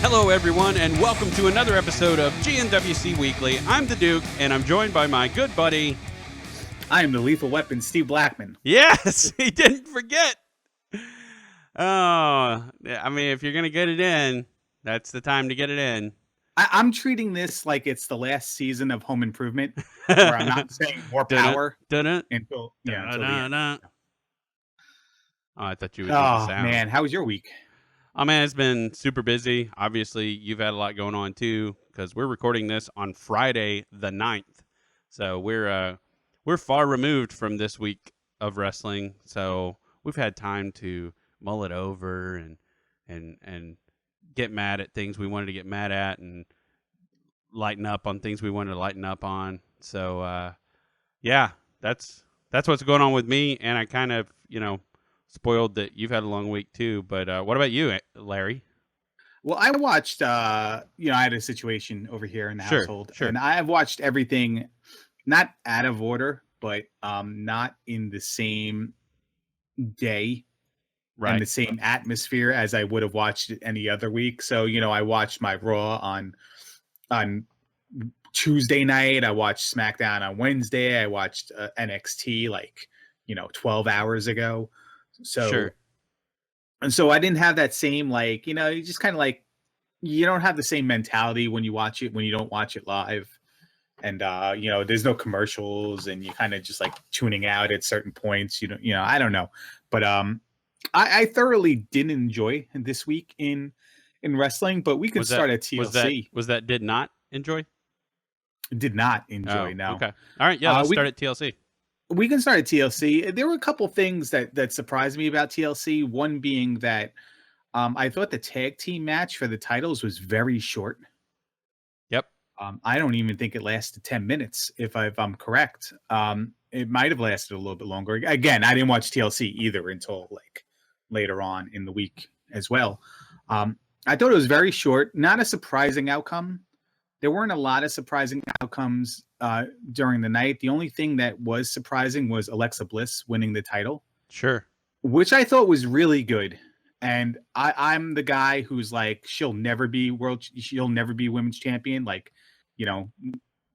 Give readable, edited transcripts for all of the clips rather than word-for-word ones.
Hello, everyone, and welcome to another episode of GnWC Weekly. I'm the Duke, and I'm joined by my good buddy. I am the Lethal Weapon, Steve Blackman. Yes, he didn't forget. Oh, I mean, if you're going to get it in, that's the time to get it in. I'm treating this like it's the last season of Home Improvement, where I'm not saying more power until the end. Oh, I thought you would do the sound. Man, how was your week? Oh, man, it's been super busy. Obviously, you've had a lot going on, too, because we're recording this on Friday the 9th. So we're far removed from this week of wrestling. So we've had time to mull it over and get mad at things we wanted to get mad at and lighten up on things we wanted to lighten up on. So, yeah, that's what's going on with me. And I kind of, spoiled that you've had a long week too, but what about you, Larry? Well, I watched, I had a situation over here in the household, and I've watched everything, not out of order, but not in the same day and the same atmosphere as I would have watched it any other week. So, I watched my Raw on Tuesday night. I watched SmackDown on Wednesday. I watched NXT 12 hours ago. And so I didn't have that same, you just kind of you don't have the same mentality when you watch it, when you don't watch it live. And, there's no commercials and you kind of just tuning out at certain points, I don't know. But I thoroughly didn't enjoy this week in wrestling, but we could start at TLC. Was that did not enjoy? Did not enjoy, no. Okay. All right, yeah, let's start at TLC. We can start at TLC. There were a couple things that surprised me about TLC. One being that I thought the tag team match for the titles was very short. Yep. I don't even think it lasted 10 minutes, if I'm correct. It might have lasted a little bit longer. Again, I didn't watch TLC either until later on in the week as well. I thought it was very short. Not a surprising outcome. There weren't a lot of surprising outcomes during the night. The only thing that was surprising was Alexa Bliss winning the title. Sure. Which I thought was really good. And I'm the guy who's she'll never be women's champion.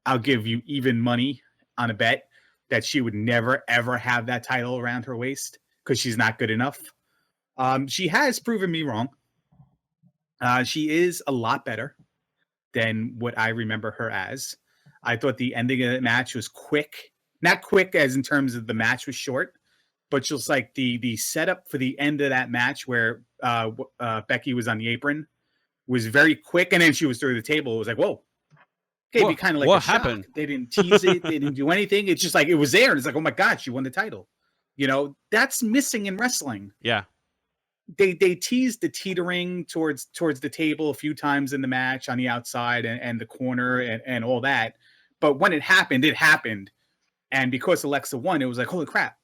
I'll give you even money on a bet that she would never, ever have that title around her waist because she's not good enough. She has proven me wrong. She is a lot better than what I remember her as. I thought the ending of the match was quick. Not quick as in terms of the match was short, but just the setup for the end of that match where Becky was on the apron was very quick, and then she was through the table. It was whoa. Okay, be kind of what a shock. Happened? They didn't tease it. They didn't do anything. It's just it was there, and it's oh my God, she won the title. That's missing in wrestling. Yeah. They teased the teetering towards the table a few times in the match on the outside and the corner and all that. But when it happened, it happened. And because Alexa won, it was holy crap.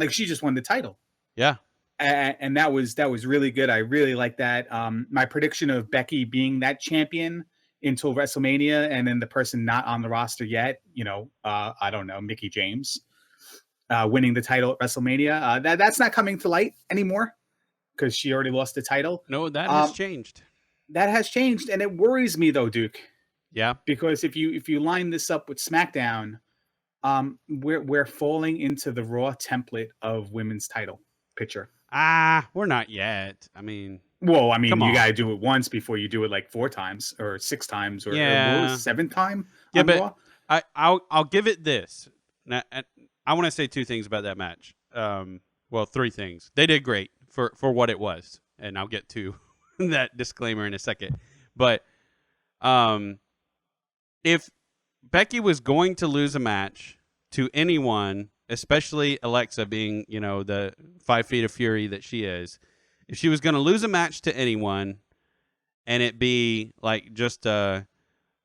She just won the title. Yeah. And that was really good. I really like that. My prediction of Becky being that champion until WrestleMania and then the person not on the roster yet, I don't know, Mickie James winning the title at WrestleMania. That's not coming to light anymore, because she already lost the title. No, that has changed. That has changed, and it worries me though, Duke. Yeah. Because if you line this up with SmackDown, we're falling into the Raw template of women's title picture. We're not yet. I mean, you got to do it once before you do it 4 times or 6 times or, yeah. or what was it, 7th time. Yeah, but Raw? I'll give it this. Now, I want to say 2 things about that match. 3 things. They did great for what it was, and I'll get to that disclaimer in a second. But if Becky was going to lose a match to anyone, especially Alexa being, the 5 feet of fury that she is, if she was going to lose a match to anyone and it be just a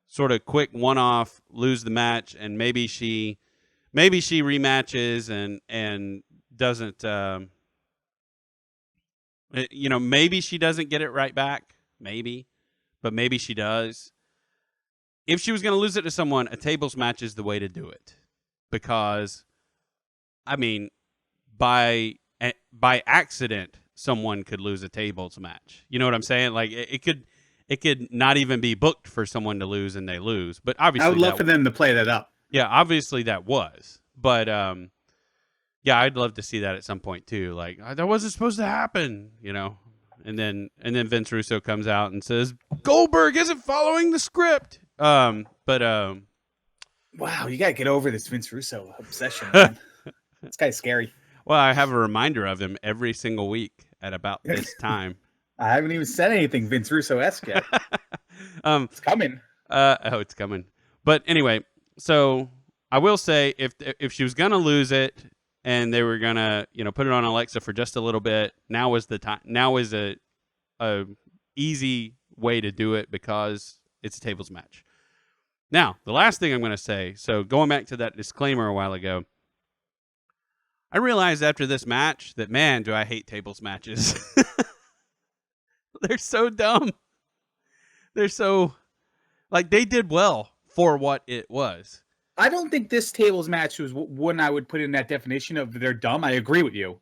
sort of quick one-off, lose the match, and maybe she rematches and doesn't, maybe she doesn't get it right back, but maybe she does. If she was going to lose it to someone, a tables match is the way to do it. Because, I mean, by accident, someone could lose a tables match. You know what I'm saying? It it could not even be booked for someone to lose and they lose. But I obviously would love for them to play that up. yeah, obviously that was. But yeah, I'd love to see that at some point too. Like that wasn't supposed to happen, you know. And then Vince Russo comes out and says Goldberg isn't following the script. Wow, you gotta get over this Vince Russo obsession, man. This guy's scary. Well, I have a reminder of him every single week at about this time. I haven't even said anything Vince Russo-esque yet. It's coming. It's coming. But anyway, so I will say if she was gonna lose it and they were gonna put it on Alexa for just a little bit, now is the time. Now is a easy way to do it because it's a tables match. Now, the last thing I'm going to say, so going back to that disclaimer a while ago, I realized after this match that, man, do I hate tables matches. They're so dumb. They're so, like, they did well for what it was. I don't think this tables match was one I would put in that definition of they're dumb. I agree with you.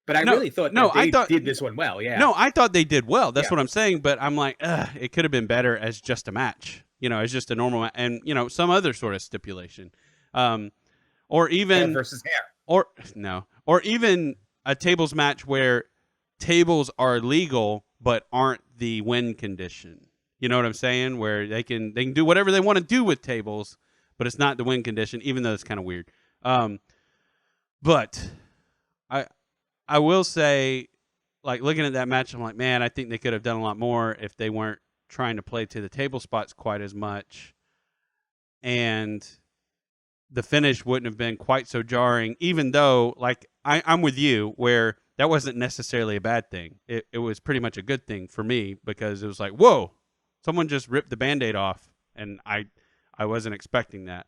But I really thought they did this one well, yeah. No, I thought they did well. That's what I'm saying. But I'm like, it could have been better as just a match. As just a normal match. And, some other sort of stipulation. Or even... Hair versus hair. Or even a tables match where tables are legal but aren't the win condition. You know what I'm saying? Where they can do whatever they want to do with tables, but it's not the win condition, even though it's kind of weird. But I will say, like, looking at that match, I'm like, man, I think they could have done a lot more if they weren't trying to play to the table spots quite as much. And the finish wouldn't have been quite so jarring, even though, like, I'm with you, where that wasn't necessarily a bad thing. It was pretty much a good thing for me because it was like, whoa, someone just ripped the Band-Aid off, and I wasn't expecting that.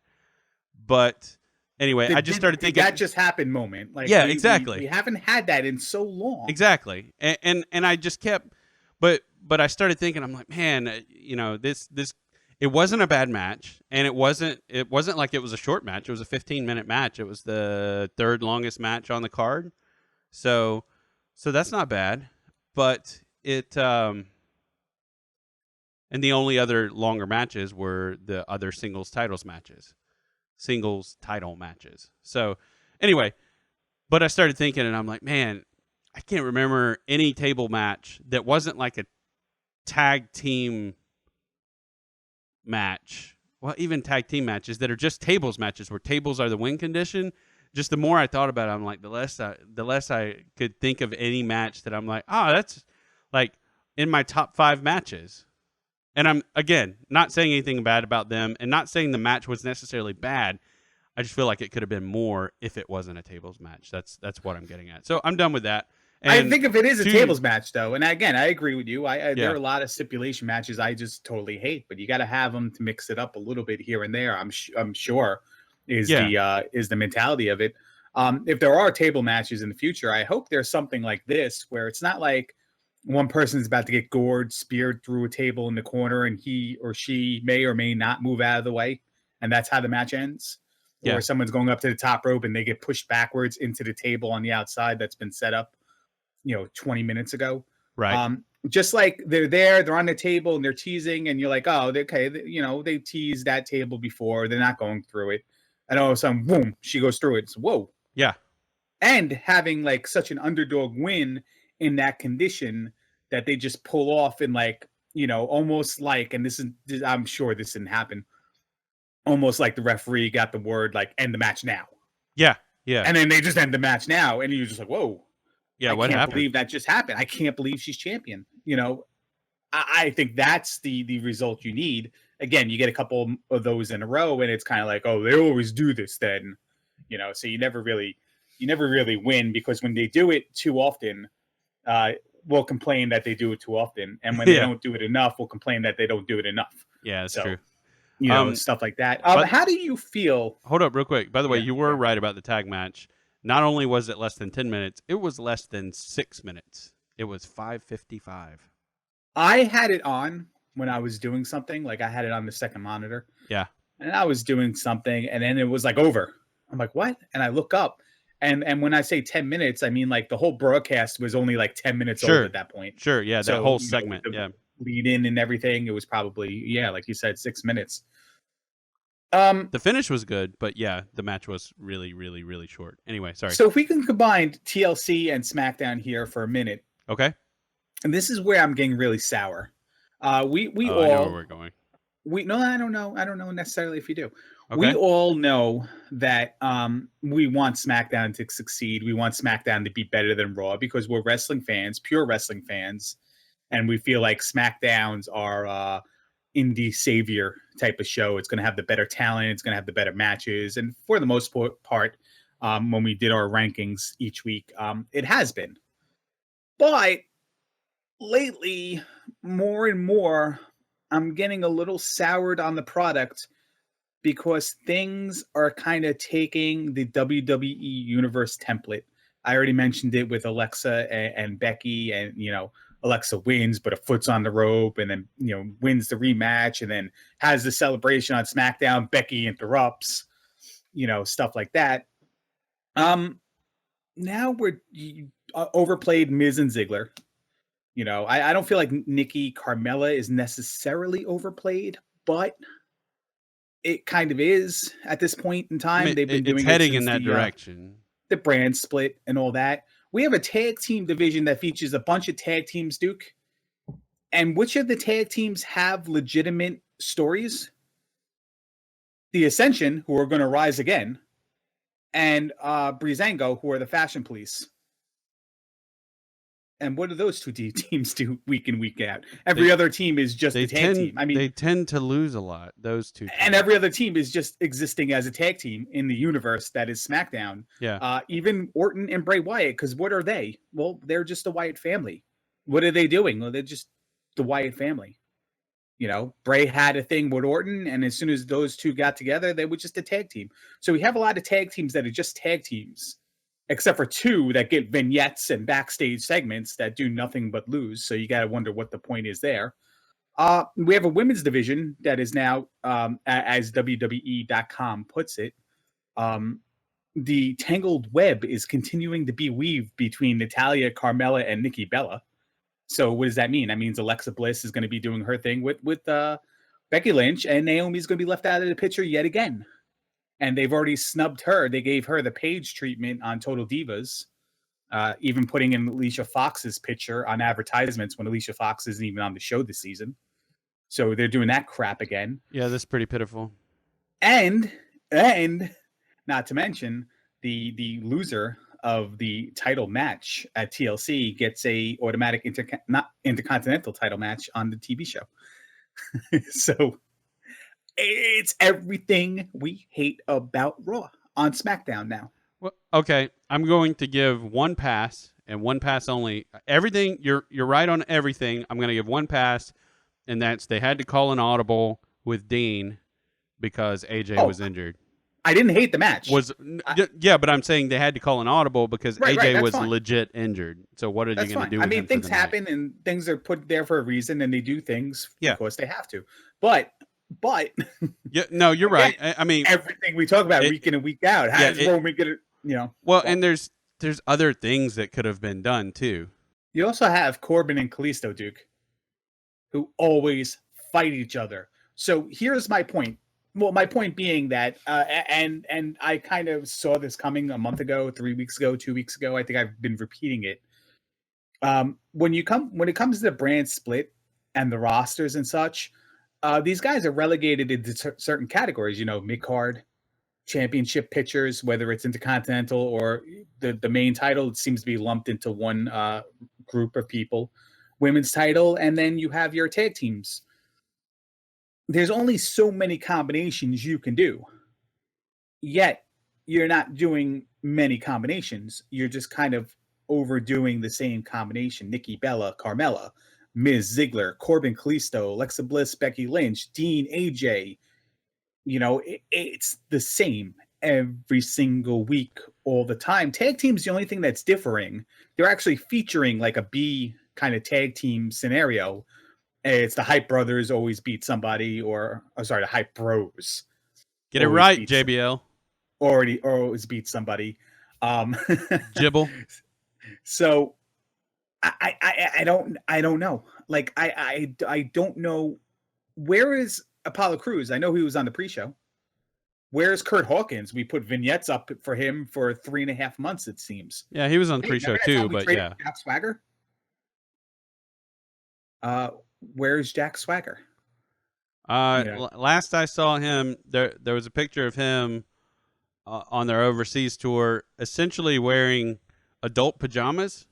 But... anyway, I just started thinking that just happened moment. Like, yeah, exactly. We haven't had that in so long. Exactly. And I just kept, but I started thinking, I'm like, man, this, it wasn't a bad match, and it wasn't like it was a short match. It was a 15-minute match. It was the third longest match on the card. So that's not bad, but it, and the only other longer matches were the other singles title matches. So anyway, but I started thinking and I'm like, man, I can't remember any table match that wasn't like a tag team match. Well, even tag team matches that are just tables matches where tables are the win condition. Just the more I thought about it, I'm like, the less I could think of any match that I'm like, that's like in my top 5 matches. And I'm, again, not saying anything bad about them and not saying the match was necessarily bad. I just feel like it could have been more if it wasn't a tables match. That's what I'm getting at. So I'm done with that. And I think if it is a tables match, though, and again, I agree with you. There are a lot of stipulation matches I just totally hate, but you got to have them to mix it up a little bit here and there. I'm sure is the mentality of it. If there are table matches in the future, I hope there's something like this where it's not like one person's about to get gored, speared through a table in the corner, and he or she may or may not move out of the way, and that's how the match ends. Or someone's going up to the top rope and they get pushed backwards into the table on the outside that's been set up, 20 minutes ago. Right. Just like they're on the table and they're teasing, and you're like, oh, okay, they teased that table before, they're not going through it, and all of a sudden, boom, she goes through it. It's, whoa. Yeah. And having like such an underdog win in that condition that they just pull off in like, almost like, and I'm sure this didn't happen, almost like the referee got the word like end the match now. Yeah. Yeah. And then they just end the match now, and you're just like, whoa. Yeah, what happened? I can't believe that just happened. I can't believe she's champion. I think that's the result you need. Again, you get a couple of those in a row, and it's kind of like, oh, they always do this then. So you never really win, because when they do it too often, we'll complain that they do it too often. And when they don't do it enough, we'll complain that they don't do it enough. Yeah, that's true. Stuff like that. How do you feel? Hold up real quick. By the way, you were right about the tag match. Not only was it less than 10 minutes, it was less than 6 minutes. It was 5:55. I had it on when I was doing something. Like, I had it on the second monitor. Yeah. And I was doing something, and then it was like over. I'm like, what? And I look up. And when I say 10 minutes, I mean like the whole broadcast was only like 10 minutes old at that point. Sure, yeah, that whole segment. lead in and everything, it was probably, like you said, 6 minutes. The finish was good, but yeah, the match was really, really, really short. Anyway, sorry. So if we can combine TLC and SmackDown here for a minute, Okay. and this is where I'm getting really sour. We Oh, I know where all we're going. we no, I don't know. I don't know necessarily if you do. We Okay. all know that we want SmackDown to succeed. We want SmackDown to be better than Raw because we're wrestling fans, pure wrestling fans, and we feel like SmackDowns are indie savior type of show. It's going to have the better talent. It's going to have the better matches, and for the most part, when we did our rankings each week, it has been. But lately, more and more, I'm getting a little soured on the product because things are kind of taking the WWE Universe template. I already mentioned it with Alexa and Becky, and Alexa wins, but a foot's on the rope, and then wins the rematch, and then has the celebration on SmackDown. Becky interrupts, stuff like that. Now we're overplayed Miz and Ziggler. I don't feel like Nikki Carmella is necessarily overplayed, but it kind of is at this point in I time. mean, They've been it's doing it heading in since that direction. the brand split and all that. We have a tag team division that features a bunch of tag teams, Duke. And which of the tag teams have legitimate stories? The Ascension, who are going to rise again, and Breezango, who are the Fashion Police. And what do those two teams do week in, week out? Every other team is just a tag team. I mean, they tend to lose a lot. Those two, and every other team is just existing as a tag team in the universe that is SmackDown. Yeah. Even Orton and Bray Wyatt, because what are they? Well, they're just the Wyatt family. What are they doing? Well, they're just the Wyatt family. Bray had a thing with Orton, and as soon as those two got together, they were just a tag team. So we have a lot of tag teams that are just tag teams, except for two that get vignettes and backstage segments that do nothing but lose. So you got to wonder what the point is there. We have a women's division that is now, as WWE.com puts it, the tangled web is continuing to be weaved between Natalia, Carmella, and Nikki Bella. So what does that mean? That means Alexa Bliss is going to be doing her thing with Becky Lynch, and Naomi's going to be left out of the picture yet again. And they've already snubbed her. They gave her the Paige treatment on Total Divas, even putting in Alicia Fox's picture on advertisements when Alicia Fox isn't even on the show this season. So they're doing that crap again. Yeah, that's pretty pitiful. And not to mention the loser of the title match at TLC gets a automatic intercontinental title match on the TV show. So it's everything we hate about Raw on SmackDown now. Well, okay, I'm going to give one pass and one pass only. Everything you're right on everything. I'm going to give one pass, and that's they had to call an audible with Dean because AJ was injured. I didn't hate the match. Yeah, but I'm saying they had to call an audible because AJ was fine. legit injured. So what are you going to do? I mean, things happen and things are put there for a reason, and they do things because they have to. But yeah, no, you're right. I mean, everything we talk about week in and week out. How does Roman get it? Well, and there's other things that could have been done too. You also have Corbin and Kalisto, Duke, who always fight each other. So here's my point. Well, my point being that, and I kind of saw this coming a month ago, 3 weeks ago, 2 weeks ago. I think I've been repeating it. When it comes to the brand split and the rosters and such, these guys are relegated into certain categories. Mid-card, championship pitchers, whether it's Intercontinental or the main title, it seems to be lumped into one group of people. Women's title, and then you have your tag teams. There's only so many combinations you can do. Yet, you're not doing many combinations. You're just kind of overdoing the same combination. Nikki Bella, Carmella, Miz Ziggler, Corbin Kalisto, Alexa Bliss, Becky Lynch, Dean, AJ. It's the same every single week, all the time. Tag team's the only thing that's differing. They're actually featuring like a B kind of tag team scenario. It's the Hype Brothers always beat somebody, the Hype Bros. Get it right, JBL. Always beat somebody. Jibble. So I don't know. Like I don't know where is Apollo Crews. I know he was on the pre-show. Where's Kurt Hawkins? We put vignettes up for him for 3.5 months. It seems. Yeah, he was on the Hey, pre-show remember that too, time we but traded yeah. Jack Swagger? Uh, where's Jack Swagger? Last I saw him, there was a picture of him on their overseas tour, essentially wearing adult pajamas.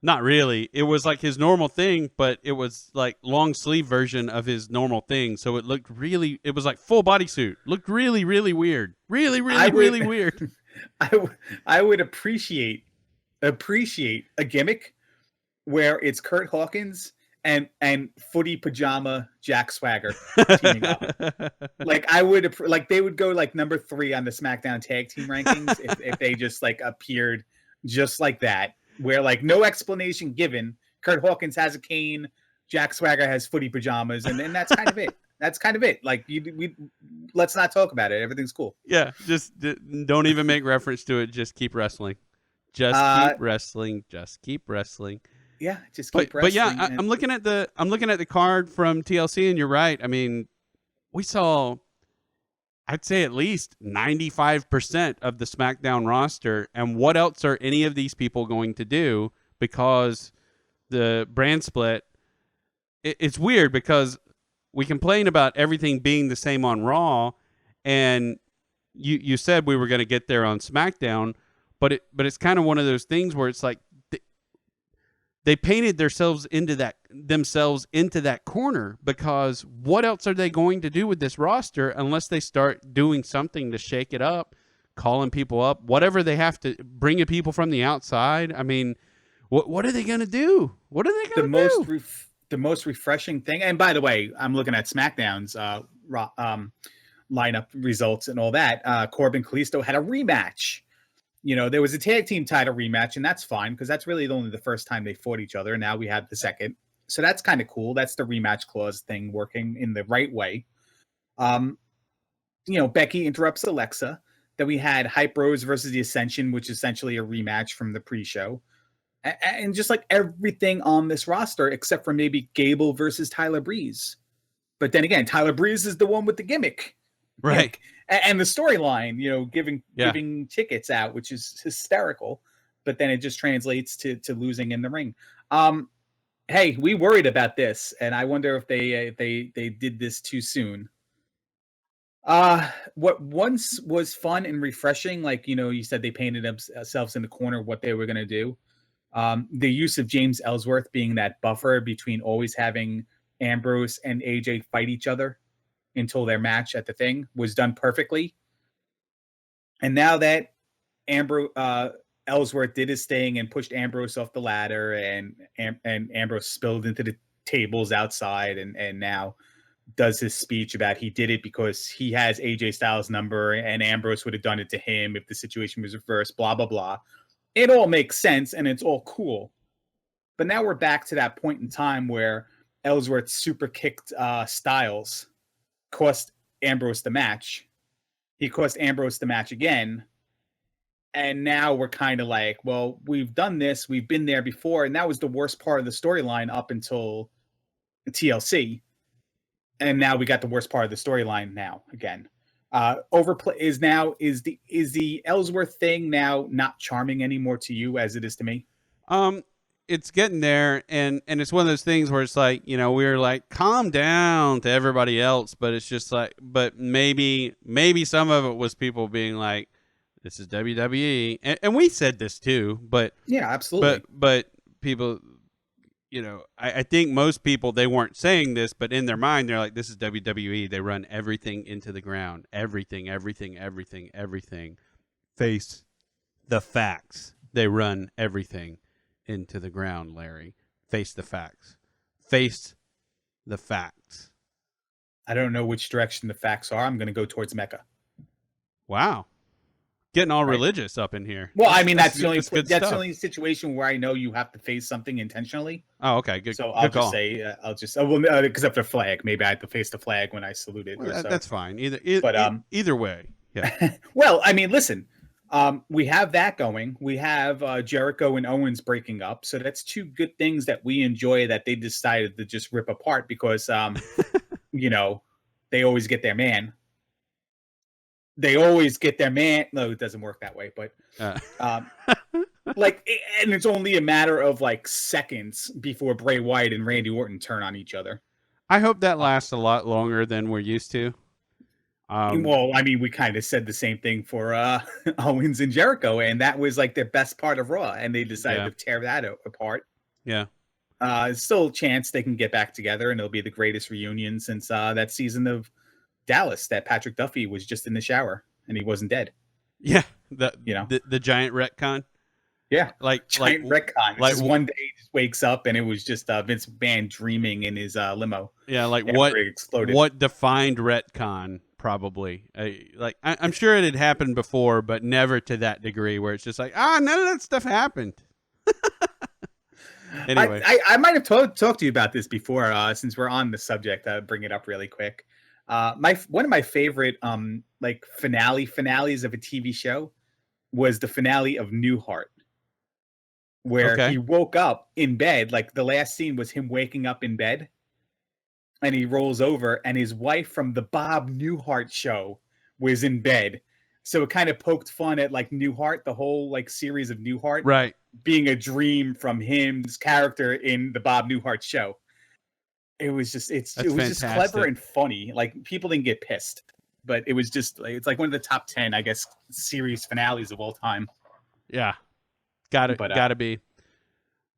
Not really. It was like his normal thing, but it was like long sleeve version of his normal thing. So it looked really. It was like full bodysuit. Looked really, really weird. Really, really, really weird. I would appreciate a gimmick where it's Kurt Hawkins and footy pajama Jack Swagger teaming up. Like I would like they would go like number 3 on the SmackDown tag team rankings if they just like appeared just like that, where like no explanation given. Kurt Hawkins has a cane, Jack Swagger has footy pajamas, and that's kind of it. That's kind of it. Like let's not talk about it. Everything's cool. Yeah, just don't even make reference to it. Just keep wrestling. Just keep wrestling. Just keep wrestling. Yeah, just keep wrestling. But yeah, I'm looking at the card from TLC, and you're right. I mean, we saw, I'd say at least 95% of the SmackDown roster. And what else are any of these people going to do? Because the brand split, it's weird because we complain about everything being the same on Raw, and you said we were going to get there on SmackDown, but it's kind of one of those things where it's like they painted themselves into that corner, because what else are they going to do with this roster unless they start doing something to shake it up, calling people up, whatever they have to, bringing people from the outside. I mean, what are they going to do? What are they going to do? The most refreshing thing, and by the way, I'm looking at SmackDown's lineup results and all that. Corbin Kalisto had a rematch. There was a tag team title rematch, and that's fine because that's really only the first time they fought each other. Now we have the second. So that's kind of cool. That's the rematch clause thing working in the right way. Becky interrupts Alexa. Then we had Hype Bros versus the Ascension, which is essentially a rematch from the pre-show. And just like everything on this roster, except for maybe Gable versus Tyler Breeze. But then again, Tyler Breeze is the one with the gimmick. Right. And the storyline, giving tickets out, which is hysterical, but then it just translates to losing in the ring. Hey, we worried about this, and I wonder if they did this too soon. What once was fun and refreshing, like you said, they painted themselves in the corner what they were going to do. The use of James Ellsworth being that buffer between always having Ambrose and AJ fight each other until their match at the thing was done perfectly. And now that Ellsworth did his thing and pushed Ambrose off the ladder, and Ambrose spilled into the tables outside, and now does his speech about he did it because he has AJ Styles' number and Ambrose would have done it to him if the situation was reversed, blah, blah, blah. It all makes sense and it's all cool. But now we're back to that point in time where Ellsworth super kicked Styles, cost Ambrose the match. He cost Ambrose the match again. And now we're kind of like, well, we've done this. We've been there before. And that was the worst part of the storyline up until the TLC. And now we got the worst part of the storyline now again. Overplay is the Ellsworth thing now not charming anymore to you as it is to me? It's getting there, and it's one of those things where it's like, we're like, calm down to everybody else, but it's just like, but maybe some of it was people being like, this is WWE, and we said this too, but yeah, absolutely. But people, I think most people, they weren't saying this, but in their mind, they're like, this is WWE. They run everything into the ground, everything. Face the facts. They run everything into the ground, Larry. Face the facts. Face the facts. I don't know which direction the facts are. I'm going to go towards Mecca. Wow. Getting all religious up in here. Well, I mean, that's the only situation where I know you have to face something intentionally. Oh, okay. Good. So I'll good just say, except the flag. Maybe I had to face the flag when I saluted. Well, that's fine. Either way. Yeah. Well, I mean, listen, We have that going. We have Jericho and Owens breaking up. So that's two good things that we enjoy that they decided to just rip apart because, you know, they always get their man. They always get their man. No, it doesn't work that way. But Uh, um, and it's only a matter of like seconds before Bray Wyatt and Randy Orton turn on each other. I hope that lasts a lot longer than we're used to. Well, I mean, we kind of said the same thing for Owens and Jericho, and that was like their best part of Raw, and they decided Yeah. to tear that apart. Yeah. Still a chance they can get back together, and it'll be the greatest reunion since that season of Dallas that Patrick Duffy was just in the shower and he wasn't dead. Yeah. The You know, the giant retcon. yeah, Like giant retcon. like Just one day he just wakes up and it was just Vince McMahon dreaming in his limo. yeah, like After it exploded. what defined retcon probably. I'm sure it had happened before, but never to that degree where it's just like, none of that stuff happened. Anyway, I might have talked to you about this before. Since we're on the subject, I'll bring it up really quick. One of my favorite like finales of a TV show was the finale of Newhart, where Okay. he woke up in bed. Like the last scene was him waking up in bed, and he rolls over, and his wife from the Bob Newhart show was in bed. So it kind of poked fun at like Newhart, the whole like series of Newhart, right. being a dream from him's character in the Bob Newhart show. It was just it was just clever and funny. Like people didn't get pissed, but it was just like, it's like one of the top 10, I guess, series finales of all time. Yeah. Gotta be.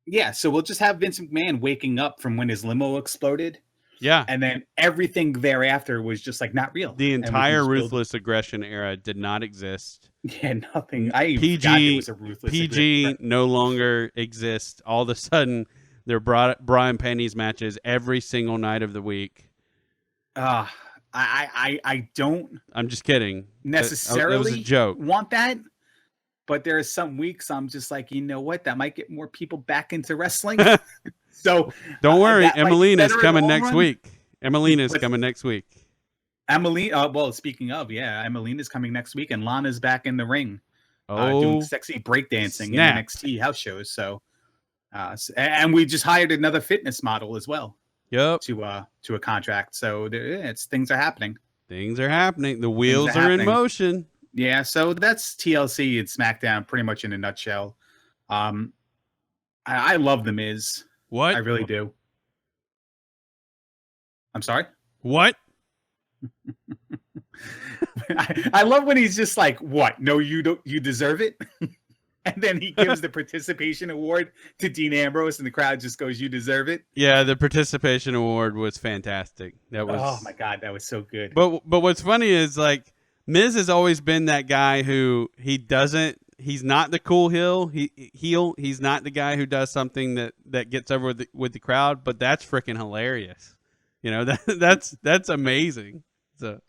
Yeah, so we'll just have Vince McMahon waking up from when his limo exploded. Yeah. And then everything thereafter was just like not real. The entire Ruthless Aggression era did not exist. Yeah, nothing. I even PG forgot there was a Ruthless PG no longer exists. All of a sudden, they're Brian Penny's matches every single night of the week. I don't. I'm just kidding. Necessarily that was a joke. Want that, but there are some weeks I'm just like, you know what, that might get more people back into wrestling. So don't worry, Emelina's coming next week. Emelina's coming next week. Well, speaking of, yeah, Emelina's coming next week, and Lana's back in the ring, doing sexy breakdancing in NXT house shows. So, and we just hired another fitness model as well. Yep. To a contract. So things are happening. Things are happening. The wheels are in motion. Yeah. So that's TLC and SmackDown pretty much in a nutshell. I love The Miz. What? I really do. I'm sorry? What? I love when he's just like, what? No, you don't. You deserve it. And then he gives the participation award to Dean Ambrose, and the crowd just goes, you deserve it. Yeah, the participation award was fantastic. That was, oh my God, that was so good. But what's funny is like Miz has always been that guy who he's not the cool heel. He's not the guy who does something that gets over with the crowd, but that's freaking hilarious. You know, that's amazing. So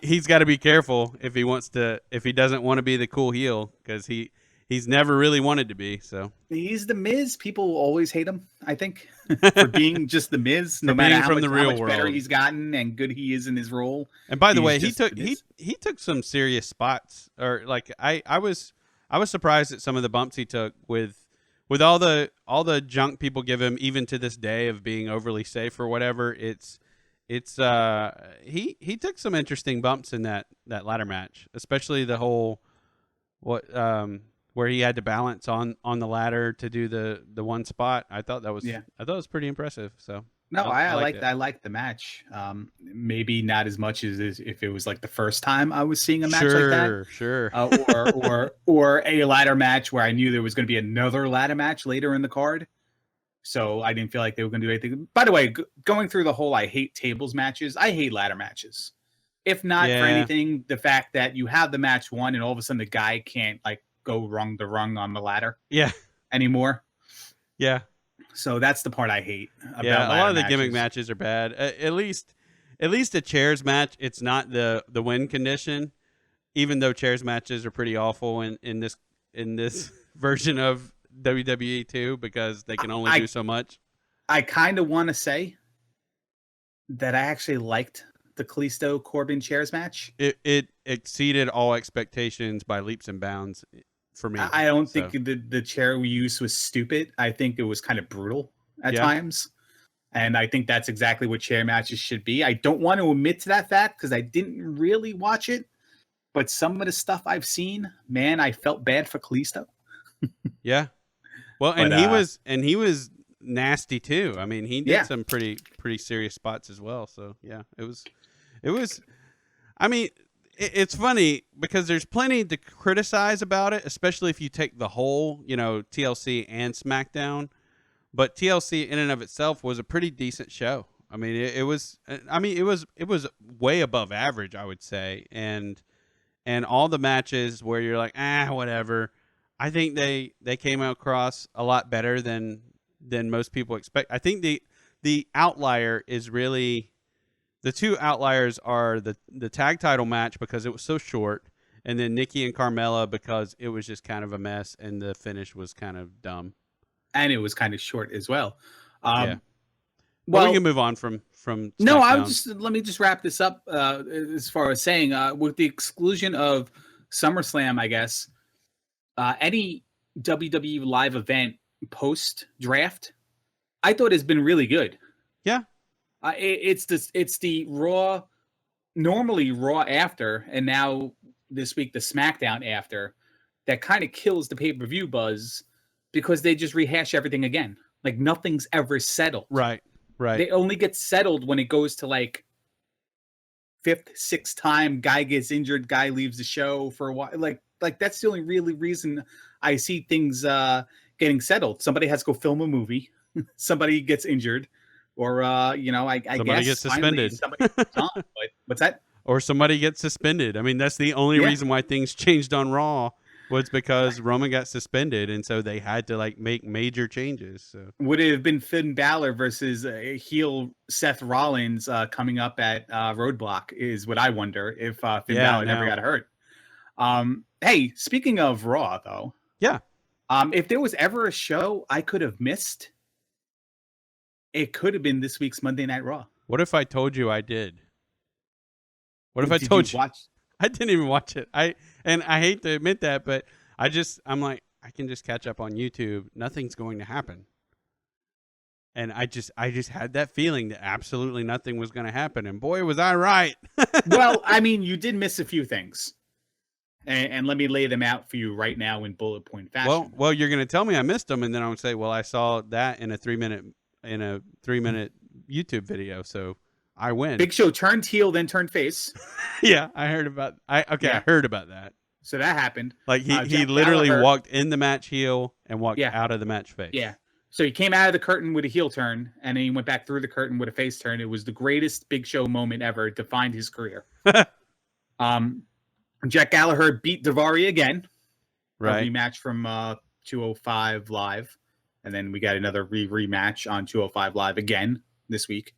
he's got to be careful if he doesn't want to be the cool heel, because he's never really wanted to be. So he's the Miz. People will always hate him, I think, for being just the Miz. No matter how much better he's gotten and good he is in his role. And by the way, he took some serious spots. Or like I was surprised at some of the bumps he took with all the junk people give him, even to this day, of being overly safe or whatever. He took some interesting bumps in that ladder match, especially the whole where he had to balance on the ladder to do the one spot. I thought that was pretty impressive. So no, I liked the match. Maybe not as much as if it was like the first time I was seeing a match like that. Sure. Or a ladder match where I knew there was going to be another ladder match later in the card. So I didn't feel like they were going to do anything. By the way, going through the whole I hate tables matches, I hate ladder matches. If not for anything, the fact that you have the match won and all of a sudden the guy can't like go rung to rung on the ladder anymore. Yeah. So that's the part I hate about a lot of the matches. gimmick matches are bad. At least a chairs match, it's not the win condition, even though chairs matches are pretty awful in this version of WWE too, because they can only do so much. I kind of want to say that I actually liked the Kalisto Corbin chairs match. It exceeded all expectations by leaps and bounds for me. I don't think So the chair we used was stupid. I think it was kind of brutal at yeah, times. And I think that's exactly what chair matches should be. I don't want to admit to that fact because I didn't really watch it. But some of the stuff I've seen, man, I felt bad for Kalisto. yeah. Well, But and he was nasty too. I mean, he did yeah, some pretty serious spots as well. So yeah, it was. I mean, it's funny because there's plenty to criticize about it, especially if you take the whole, TLC and SmackDown. But TLC in and of itself was a pretty decent show. I mean, it was. I mean, it was way above average, I would say, and all the matches where you're like, whatever. I think they came across a lot better than most people expect. I think the outlier is really the two outliers are the tag title match because it was so short, and then Nikki and Carmella because it was just kind of a mess and the finish was kind of dumb. and it was kind of short as well. Yeah. But Well, we can move on from no, SmackDown. let me just wrap this up as far as saying, with the exclusion of SummerSlam, I guess, any WWE live event post draft, I thought has been really good. Yeah. It's the Raw, normally Raw after, and now this week the SmackDown after, that kind of kills the pay-per-view buzz because they just rehash everything again. Like nothing's ever settled. Right. They only get settled when it goes to like fifth, sixth time, guy gets injured, guy leaves the show for a while. Like that's the only really reason I see things getting settled. Somebody has to go film a movie, somebody gets injured, or I Somebody guess gets finally suspended. somebody moves on. But what's that? Or somebody gets suspended. I mean, that's the only Yeah. reason why things changed on Raw was because Roman got suspended, and so they had to like make major changes. So Would it have been Finn Balor versus heel Seth Rollins coming up at Roadblock is what I wonder if Finn Balor never got hurt. Hey, speaking of Raw, though, yeah, if there was ever a show I could have missed, it could have been this week's Monday Night Raw. what if I told you I did? What if I Did told you watch? I didn't even watch it? I hate to admit that, but I'm like I can just catch up on YouTube. Nothing's going to happen. And I just had that feeling that absolutely nothing was going to happen, and boy was I right. Well, I mean, you did miss a few things. And let me lay them out for you right now in bullet point fashion. Well, you're going to tell me I missed them, and then I'm going to say, well, I saw that in a 3-minute YouTube video, so I win. Big Show turned heel, then turned face. Yeah, I heard about. I heard about that. So that happened. Like he literally walked in the match heel and walked out of the match face. Yeah. So he came out of the curtain with a heel turn, and then he went back through the curtain with a face turn. It was the greatest Big Show moment ever. Defined his career. Jack Gallagher beat Daivari again. Right. A rematch from 205 Live. And then we got another rematch on 205 Live again this week.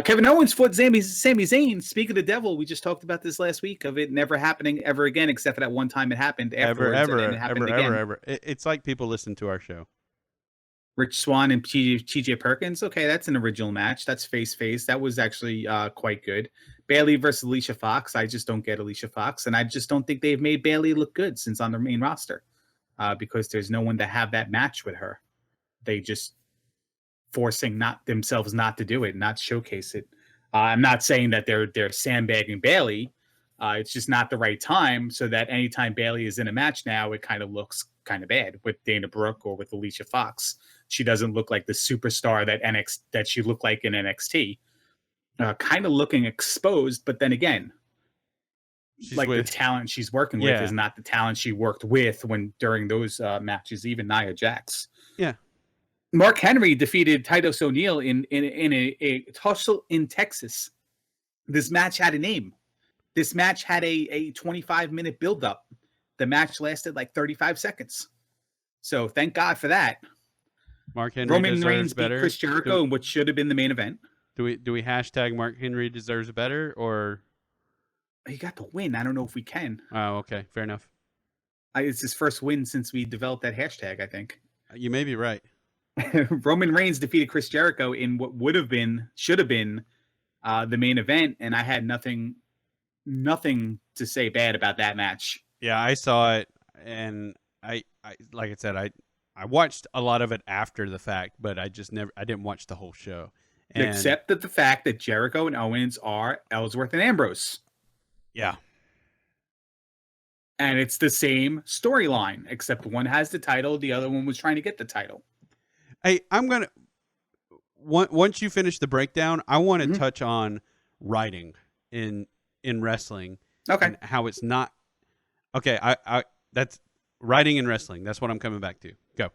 Kevin Owens fought Sami Zayn. Speak of the devil, we just talked about this last week of it never happening ever again, except for that one time it happened. Ever. It's like people listen to our show. Rich Swann and TJ Perkins. Okay, that's an original match. That's face. That was actually quite good. Bayley versus Alicia Fox. I just don't get Alicia Fox, and I just don't think they've made Bayley look good since on their main roster, because there's no one to have that match with her. They just forcing themselves not to do it, not showcase it. I'm not saying that they're sandbagging Bayley. It's just not the right time. So that anytime Bayley is in a match now, it kind of looks kind of bad with Dana Brooke or with Alicia Fox. She doesn't look like the superstar that she looked like in NXT. Kind of looking exposed, but then again, the talent she's working with is not the talent she worked with during those matches. Even Nia Jax. Yeah. Mark Henry defeated Titus O'Neil in a tussle in Texas. This match had a name. This match had a 25-minute build-up. The match lasted like 35 seconds. So thank God for that. Mark Henry Roman Reigns beat Chris Jericho in what should have been the main event. Do we hashtag Mark Henry deserves better, or he got the win? I don't know if we can. Oh, okay, fair enough. It's his first win since we developed that hashtag, I think. You may be right. Roman Reigns defeated Chris Jericho in what should have been the main event, and I had nothing to say bad about that match. Yeah, I saw it, and I like I said, I watched a lot of it after the fact, but I didn't watch the whole show. And Except that the fact that Jericho and Owens are Ellsworth and Ambrose. yeah, And it's the same storyline, except one has the title, the other one was trying to get the title. I'm gonna once you finish the breakdown, I want to Mhm. touch on writing in wrestling Okay. and how it's not okay. I that's writing in wrestling. That's what I'm coming back to. Go.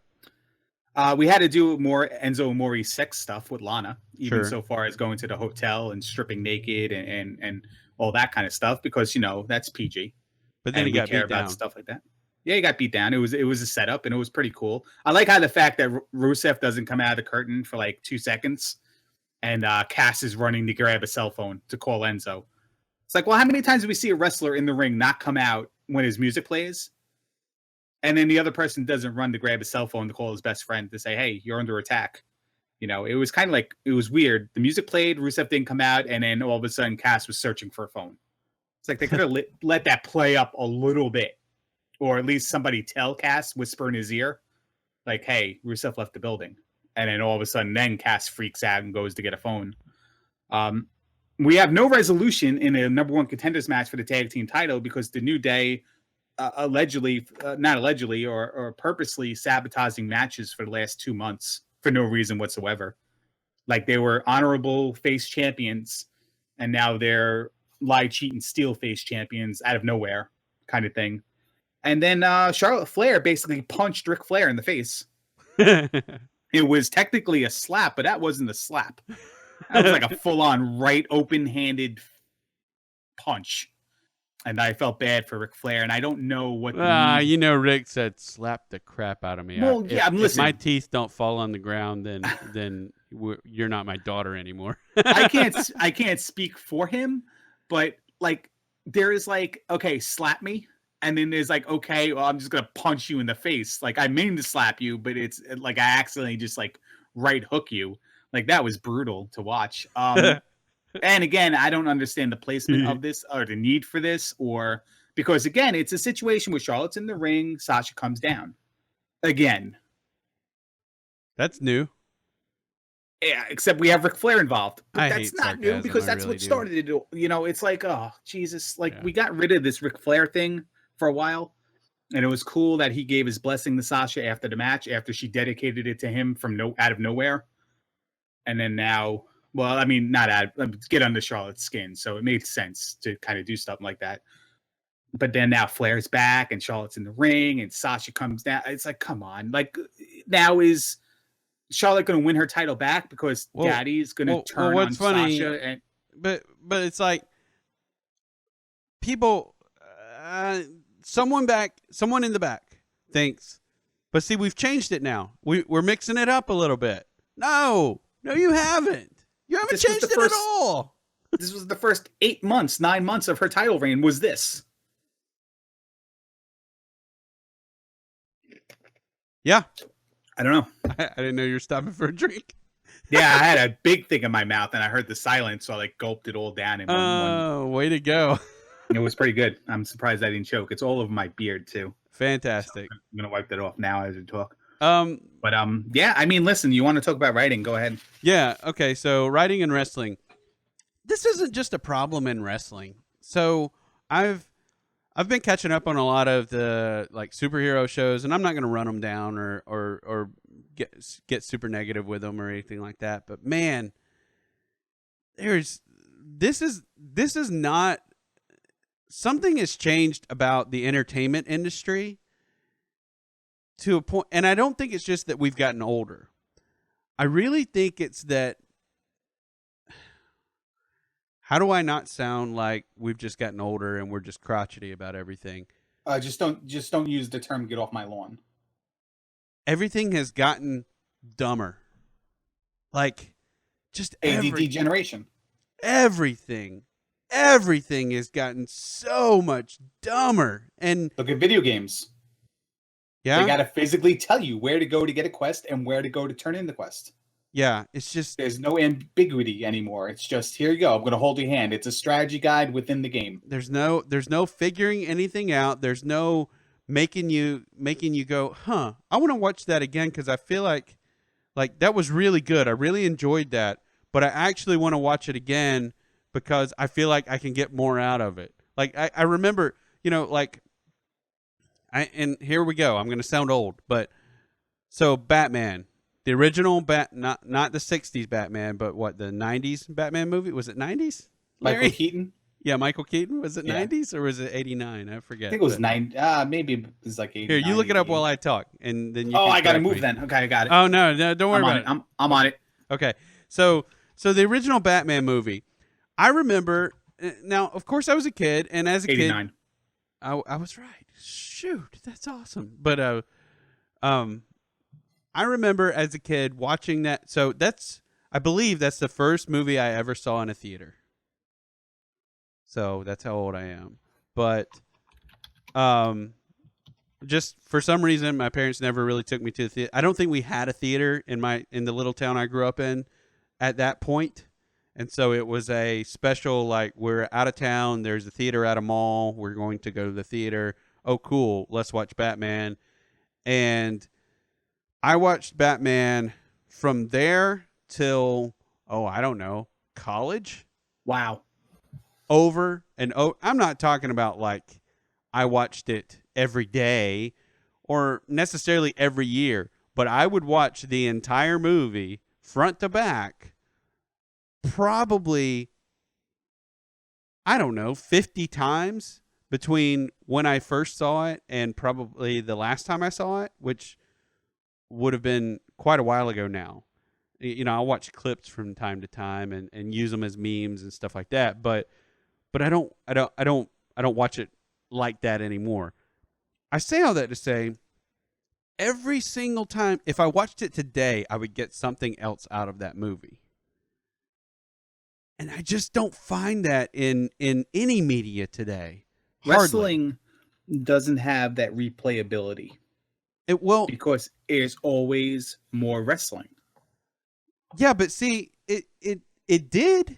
We had to do more Enzo Amore sex stuff with Lana, even Sure. so far as going to the hotel and stripping naked and all that kind of stuff, because that's PG But then and he we got care beat about down. stuff like that. Yeah, he got beat down. It was a setup and it was pretty cool. I like how the fact that Rusev doesn't come out of the curtain for like 2 seconds, and Cass is running to grab a cell phone to call Enzo. It's like, well, how many times do we see a wrestler in the ring not come out when his music plays? And then the other person doesn't run to grab his cell phone to call his best friend to say, hey, you're under attack. It was kind of like, it was weird. The music played, Rusev didn't come out, and then all of a sudden Cass was searching for a phone. It's like they could have let that play up a little bit, or at least somebody tell Cass, whisper in his ear, like, hey, Rusev left the building. And then all of a sudden, then Cass freaks out and goes to get a phone. We have no resolution in a number one contenders match for the tag team title because the New Day allegedly, not allegedly, or purposely sabotaging matches for the last 2 months for no reason whatsoever. Like they were honorable face champions, and now they're lie, cheat, and steal face champions out of nowhere, kind of thing. And then Charlotte Flair basically punched Ric Flair in the face. It was technically a slap, but that wasn't a slap. That was like a full-on right open-handed punch. And I felt bad for Ric Flair, and I don't know what the need. Rick said, "Slap the crap out of me." Well, yeah, I'm if my listening. teeth don't fall on the ground, then you're not my daughter anymore. I can't speak for him, but like there is like, okay, slap me, and then there's like, okay, well, I'm just gonna punch you in the face. Like I mean to slap you, but it's like I accidentally just like right hook you. Like that was brutal to watch. And again, I don't understand the placement of this or the need for this, or because again, it's a situation where Charlotte's in the ring, Sasha comes down again. That's new. Yeah, except we have Ric Flair involved. But I that's hate not new sarcasm, because I that's really what do. started it. It's like, oh, Jesus. Like, Yeah. we got rid of this Ric Flair thing for a while. And it was cool that he gave his blessing to Sasha after the match, after she dedicated it to him from out of nowhere. And then now, well, I mean, not get under Charlotte's skin. So it made sense to kind of do something like that. But then now Flair's back and Charlotte's in the ring and Sasha comes down. It's like, come on. Like, now is Charlotte going to win her title back because Daddy's going to turn on Sasha? And but it's like people, someone in the back thinks, but see, we've changed it now. We're mixing it up a little bit. No, you haven't. You haven't changed it at all. This was the first 9 months of her title reign. Was this? Yeah. I don't know. I didn't know you were stopping for a drink. Yeah, I had a big thing in my mouth and I heard the silence, so I like gulped it all down in one. Way to go. It was pretty good. I'm surprised I didn't choke. It's all over my beard too. Fantastic. So I'm gonna wipe that off now as we talk. But yeah, I mean, listen, you want to talk about writing? Go ahead. Yeah, okay. So writing and wrestling. This isn't just a problem in wrestling. So I've been catching up on a lot of the like superhero shows, and I'm not going to run them down or get super negative with them or anything like that. But man, this is not, something has changed about the entertainment industry to a point, and I don't think it's just that we've gotten older. I really think it's that, how do I not sound like we've just gotten older and we're just crotchety about everything? Just don't use the term "get off my lawn." Everything has gotten dumber. Like, just ADD generation. Everything has gotten so much dumber. And look at video games. Yeah, they got to physically tell you where to go to get a quest and where to go to turn in the quest. Yeah, it's just There's no ambiguity anymore. It's just, here you go. I'm going to hold your hand. It's a strategy guide within the game. there's no figuring anything out. There's no making you go, huh? I want to watch that again because I feel like that was really good. I really enjoyed that, but I actually want to watch it again because I feel like I can get more out of it. Like I remember, like and here we go. I'm going to sound old, but so Batman, the original not the '60s Batman, but what, the '90s Batman movie? Was it '90s? Michael Larry? Keaton. Yeah, Michael Keaton. Was it Yeah. '90s or was it '89? I I forget. think it was But nine. Maybe it was like here, you 89, look it up while 88. I talk, and then you Oh, can I got to correct move me. then. Okay, I got it. Oh no, no, don't worry I'm on about it. it. I'm on it. Okay, so the original Batman movie, I remember. Now, of course, I was a kid, and as a kid, 89. I was right. Shoot, that's awesome. But um, I remember as a kid watching that. So I believe that's the first movie I ever saw in a theater. So that's how old I am. But um, just for some reason, my parents never really took me to the theater. I don't think we had a theater in the little town I grew up in at that point. And so it was a special, like, we're out of town. There's a theater at a mall. We're going to go to the theater. Oh, cool. Let's watch Batman. And I watched Batman from there till, oh, I don't know, college, Wow. over and over. I'm not talking about like I watched it every day or necessarily every year, but I would watch the entire movie front to back probably, I don't know, 50 times between when I first saw it and probably the last time I saw it, which would have been quite a while ago now. I'll watch clips from time to time and use them as memes and stuff like that, but I don't watch it like that anymore. I say all that to say every single time, if I watched it today, I would get something else out of that movie. And I just don't find that in any media today. Hardly. Wrestling doesn't have that replayability It will. because there's always more wrestling. Yeah, but see, it did,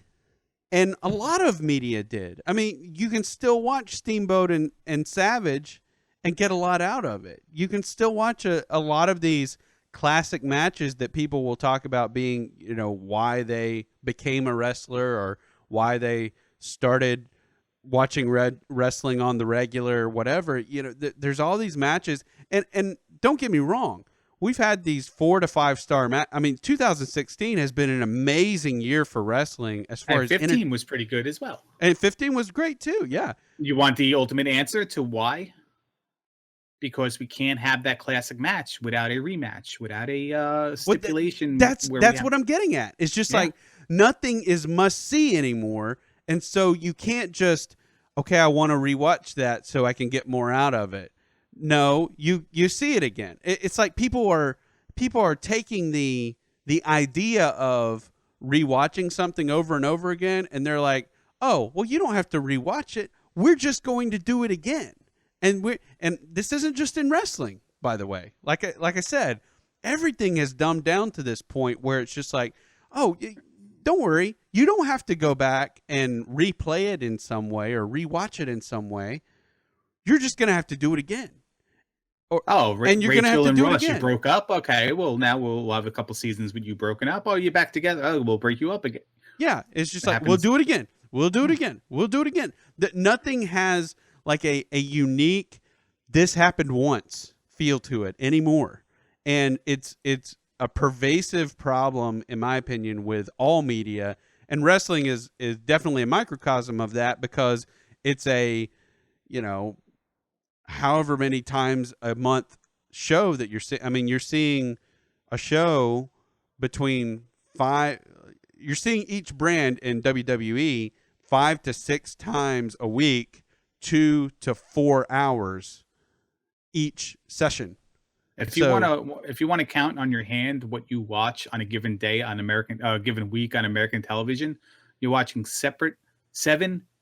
and a lot of media did. I mean, you can still watch Steamboat and Savage and get a lot out of it. You can still watch a lot of these classic matches that people will talk about being, why they became a wrestler or why they started watching wrestling on the regular or whatever. There's all these matches, and don't get me wrong, we've had these 4 to 5 star I mean, 2016 has been an amazing year for wrestling as far And as 15 was pretty good as well. and 15 was great too. Yeah. You want the ultimate answer to why? Because we can't have that classic match without a rematch, without a stipulation. That's what I'm getting at. It's just like nothing is must see anymore, and so you can't just, okay, I want to rewatch that so I can get more out of it. No, you see it again. It's like people are taking the idea of rewatching something over and over again, and they're like, oh, well, you don't have to rewatch it. We're just going to do it again. And this isn't just in wrestling, by the way. Like I said, everything has dumbed down to this point where it's just like, oh, don't worry, you don't have to go back and replay it in some way or rewatch it in some way. You're just gonna have to do it again. And you're Rachel gonna have to and do it Ross, again. you broke up. Okay, well now we'll have a couple seasons with you broken up. Oh, you're back together. Oh, we'll break you up again. Yeah, it's just It like, we'll happens. do it again. We'll do it again. We'll do it again. That nothing has like a unique, this happened once feel to it anymore. And it's a pervasive problem, in my opinion, with all media. And wrestling is definitely a microcosm of that because it's a, however many times a month show that you're seeing. I mean, you're seeing a show between you're seeing each brand in WWE 5 to 6 times a week, 2 to 4 hours each session. If you want to count on your hand what you watch on a given day on given week on American television, you're watching 7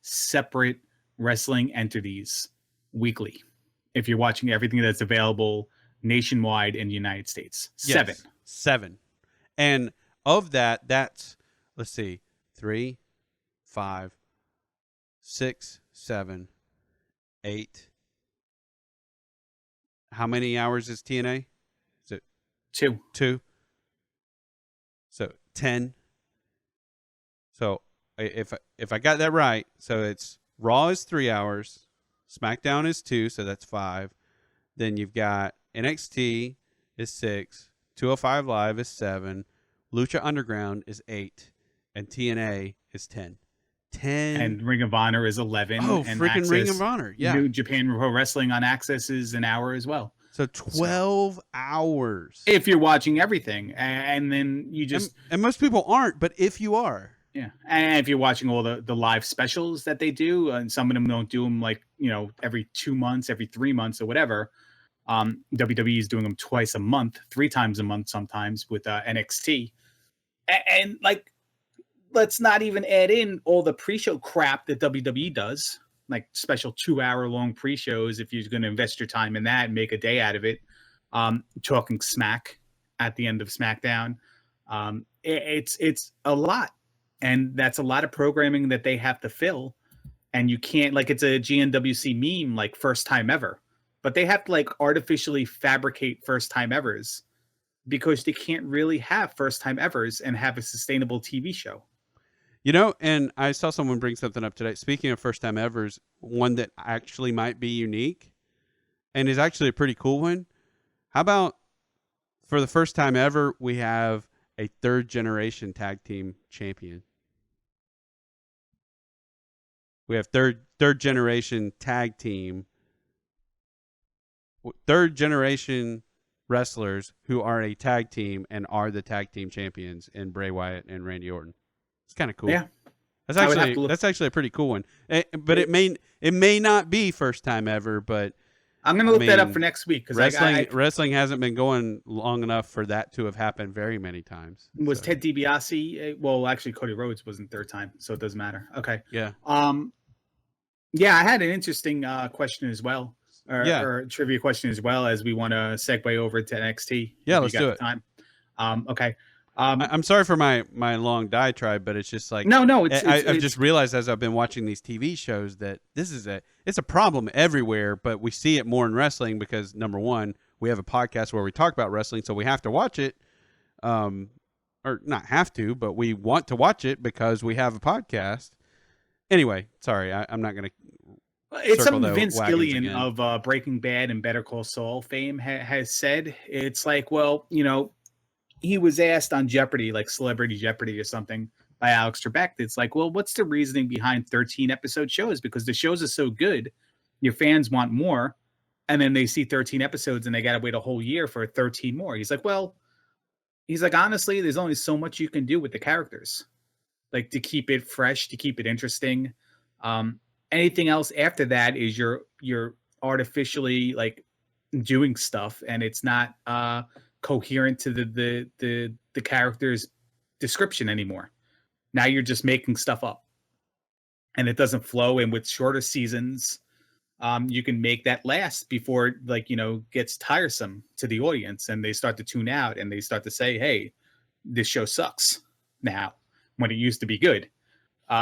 separate wrestling entities weekly. If you're watching everything that's available nationwide in the United States, Yes, 7. And of that, that's, let's see, 3, 5, 6, 7, 8. How many hours is TNA? Is it 2. 2? So 10. So if I got that right, so it's Raw is 3 hours, SmackDown is 2, so that's 5. Then you've got NXT is 6, 205 Live is 7, Lucha Underground is 8, and TNA is 10. 10. And Ring of Honor is 11. Oh, And freaking Ring of Access, Honor. Yeah. New Japan Pro Wrestling on Access is an hour as well. So 12 hours. If you're watching everything, and then you just and most people aren't, but if you are, yeah, and if you're watching all the live specials that they do, and some of them don't do them like every 2 months, every 3 months, or whatever. WWE is doing them twice a month, 3 times a month sometimes with NXT, and like let's not even add in all the pre-show crap that WWE does, like special 2-hour long pre-shows if you're going to invest your time in that and make a day out of it. Talking smack at the end of SmackDown. It's a lot, and that's a lot of programming that they have to fill, and you can't, like, it's a GnWC meme, like first time ever, but they have to like artificially fabricate first time evers because they can't really have first time evers and have a sustainable TV show. And I saw someone bring something up today. Speaking of first time evers, one that actually might be unique and is actually a pretty cool one. How about for the first time ever, we have a third generation tag team champion? We have third generation tag team, third generation wrestlers who are a tag team and are the tag team champions in Bray Wyatt and Randy Orton. It's kind of cool. Yeah, that's actually a pretty cool one. But it may not be first time ever. But I'm gonna look that up for next week, because wrestling hasn't been going long enough for that to have happened very many times. Was Ted DiBiase? Well, actually, Cody Rhodes wasn't third time, so it doesn't matter. Okay. Yeah. Yeah, I had an interesting question as well, or trivia question as well, as we want to segue over to NXT. Yeah, let's do it. Time. Okay. I'm sorry for my long diatribe, but it's just like no. I've just realized as I've been watching these TV shows that it's a problem everywhere, but we see it more in wrestling because, number one, we have a podcast where we talk about wrestling, so we have to watch it, or not have to, but we want to watch it because we have a podcast. Anyway, sorry, I'm not going to. It's something Vince Gilligan of Breaking Bad and Better Call Saul fame has said. It's like, well, he was asked on Jeopardy, like Celebrity Jeopardy or something, by Alex Trebek. It's like, well, what's the reasoning behind 13 episode shows? Because the shows are so good, your fans want more, and then they see 13 episodes and they got to wait a whole year for 13 more. He's like, honestly, there's only so much you can do with the characters, like to keep it fresh, to keep it interesting. Anything else after that is you're artificially like doing stuff, and it's not coherent to the character's description anymore. Now you're just making stuff up, and it doesn't flow. And with shorter seasons, you can make that last before it gets tiresome to the audience, and they start to tune out, and they start to say, hey, this show sucks now, when it used to be good.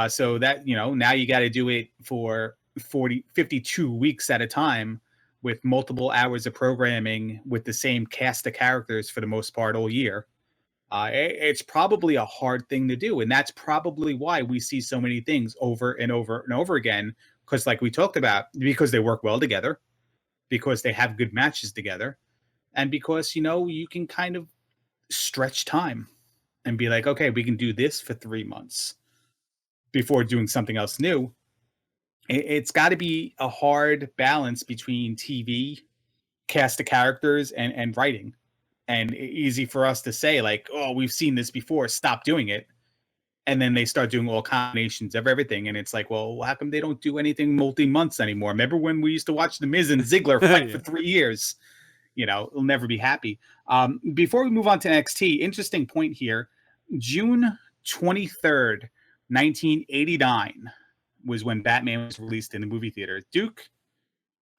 So that, now you got to do it for 52 weeks at a time, with multiple hours of programming with the same cast of characters for the most part all year. It's probably a hard thing to do. And that's probably why we see so many things over and over and over again. Because like we talked about, because they work well together, because they have good matches together, and because, you can kind of stretch time and be like, okay, we can do this for 3 months before doing something else new. It's got to be a hard balance between TV, cast of characters, and writing. And easy for us to say, like, oh, we've seen this before, stop doing it. And then they start doing all combinations of everything. And it's like, well, how come they don't do anything multi-months anymore? Remember when we used to watch The Miz and Ziggler fight for 3 years? It'll never be happy. Before we move on to NXT, interesting point here. June 23rd, 1989 was when Batman was released in the movie theater. Duke,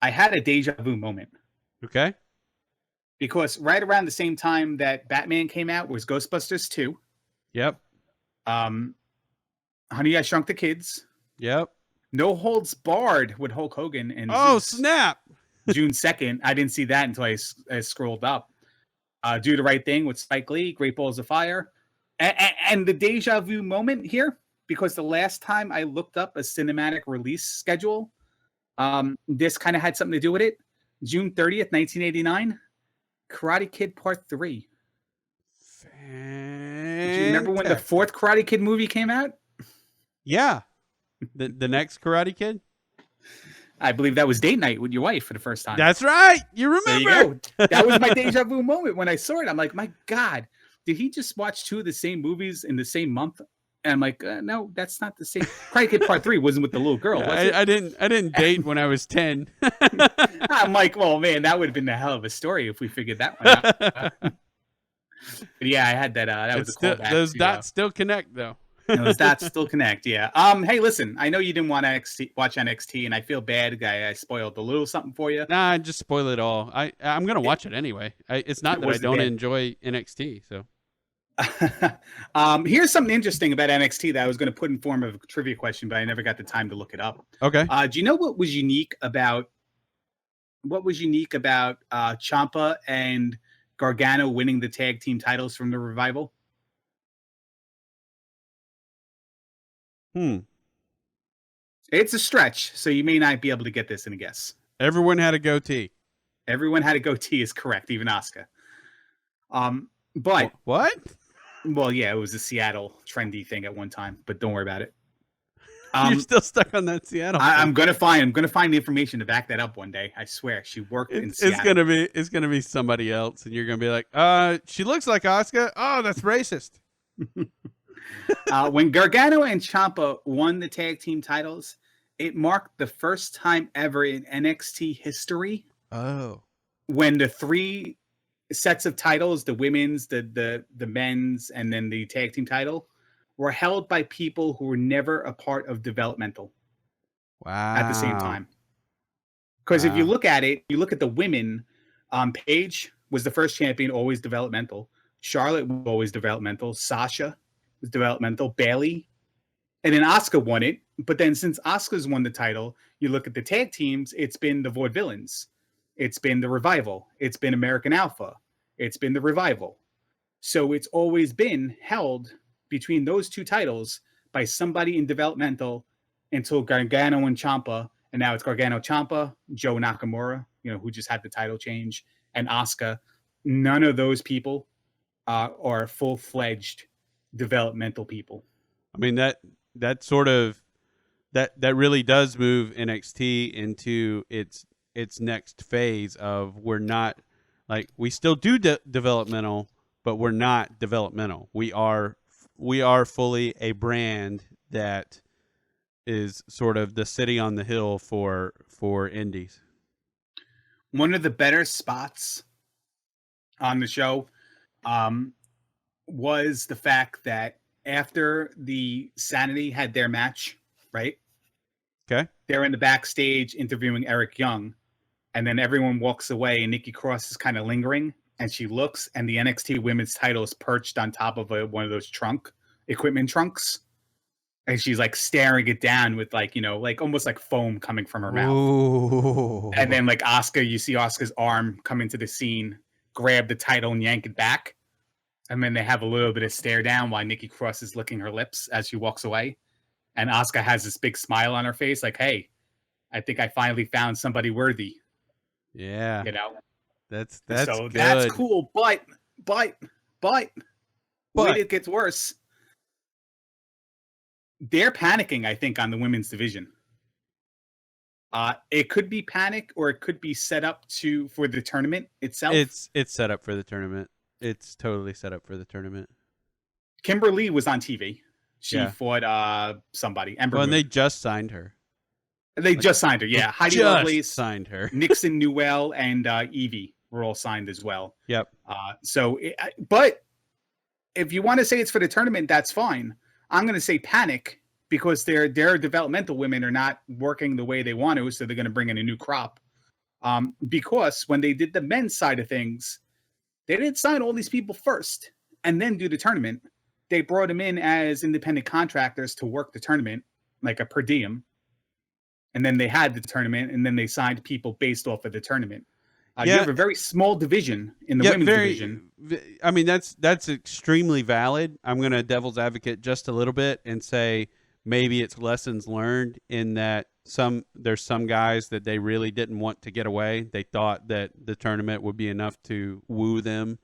I had a deja vu moment. Okay. Because right around the same time that Batman came out was Ghostbusters 2. Yep. Um, Honey, I Shrunk the Kids. Yep. No Holds Barred with Hulk Hogan and Oh, Zeus. snap. June 2nd. I didn't see that until I scrolled up. Do the Right Thing with Spike Lee, Great Balls of Fire. And the deja vu moment here, because the last time I looked up a cinematic release schedule, this kind of had something to do with it. June 30th, 1989, Karate Kid Part 3. Do you remember when the Fantastic. fourth Karate Kid movie came out? Yeah. The next Karate Kid? I believe that was date night with your wife for the first time. That's right. You remember. There you go. That was my deja vu moment when I saw it. I'm like, my God, did he just watch two of the same movies in the same month? And I'm like, no, that's not the same. Karate Kid Part 3 wasn't with the little girl, was it? I didn't date when I was 10. I'm like, well, man, that would have been a hell of a story if we figured that one out. But yeah, I had that. That was a callback. Those dots still connect, though. Those dots still connect. Yeah. Hey, listen, I know you didn't want to watch NXT, and I feel bad. I spoiled a little something for you. Nah, I just spoil it all. I'm gonna watch it anyway. It's not that I don't enjoy NXT. So here's something interesting about NXT that I was going to put in form of a trivia question, but I never got the time to look it up. Okay. Do you know what was unique about Ciampa and Gargano winning the tag team titles from the Revival? It's a stretch, so you may not be able to get this in a guess. Everyone had a goatee. Everyone had a goatee is correct, even Asuka. But what? Well, yeah, it was a Seattle trendy thing at one time, but don't worry about it. You're still stuck on that Seattle. I'm gonna find the information to back that up one day. I swear, she worked in Seattle. It's gonna be somebody else, and you're gonna be like, she looks like Asuka. Oh, that's racist. When Gargano and Ciampa won the tag team titles, it marked the first time ever in NXT history. Oh, when the three sets of titles, the women's, the men's, and then the tag team title, were held by people who were never a part of developmental. Wow. At the same time. Because if you look at it, you look at the women, Paige was the first champion, always developmental. Charlotte was always developmental. Sasha was developmental. Bayley. And then Asuka won it. But then since Asuka's won the title, you look at the tag teams, it's been the Vaudevillains. It's been the Revival. It's been American Alpha. It's been the Revival. So it's always been held between those two titles by somebody in developmental until Gargano and Ciampa, and now it's Gargano Ciampa, Joe Nakamura, who just had the title change, and Asuka. None of those people are full-fledged developmental people. I mean, that sort of that really does move NXT into its next phase of, we're not, like, we still do developmental, but we're not developmental. We are fully a brand that is sort of the city on the hill for indies. One of the better spots on the show was the fact that after the Sanity had their match, right? Okay. They're in the backstage interviewing Eric Young, and then everyone walks away, and Nikki Cross is kind of lingering, and she looks, and the NXT Women's title is perched on top of one of those equipment trunks, and she's like staring it down with like almost like foam coming from her mouth. Ooh. And then like Asuka, you see Asuka's arm come into the scene, grab the title and yank it back. And then they have a little bit of stare down while Nikki Cross is licking her lips as she walks away. And Asuka has this big smile on her face, like, hey, I think I finally found somebody worthy. Yeah. That's so good. That's cool. But wait, it gets worse. They're panicking, I think, on the women's division. It could be panic, or it could be set up for the tournament itself. It's set up for the tournament. It's totally set up for the tournament. Kimberly was on TV. She fought somebody. Ember and they just signed her. They just signed her. Yeah, Heidi Lovelace signed her. Nixon Newell and Evie were all signed as well. Yep. But if you want to say it's for the tournament, that's fine. I'm going to say panic, because their developmental women are not working the way they want to, so they're going to bring in a new crop. Because when they did the men's side of things, they didn't sign all these people first and then do the tournament. they brought them in as independent contractors to work the tournament, like a per diem, and then they had the tournament, and then they signed people based off of the tournament. You Yeah, have a very small division in the yeah, women's division. I mean, that's extremely valid. I'm going to devil's advocate just a little bit and say maybe it's lessons learned in that there's some guys that they really didn't want to get away. They thought that the tournament would be enough to woo them,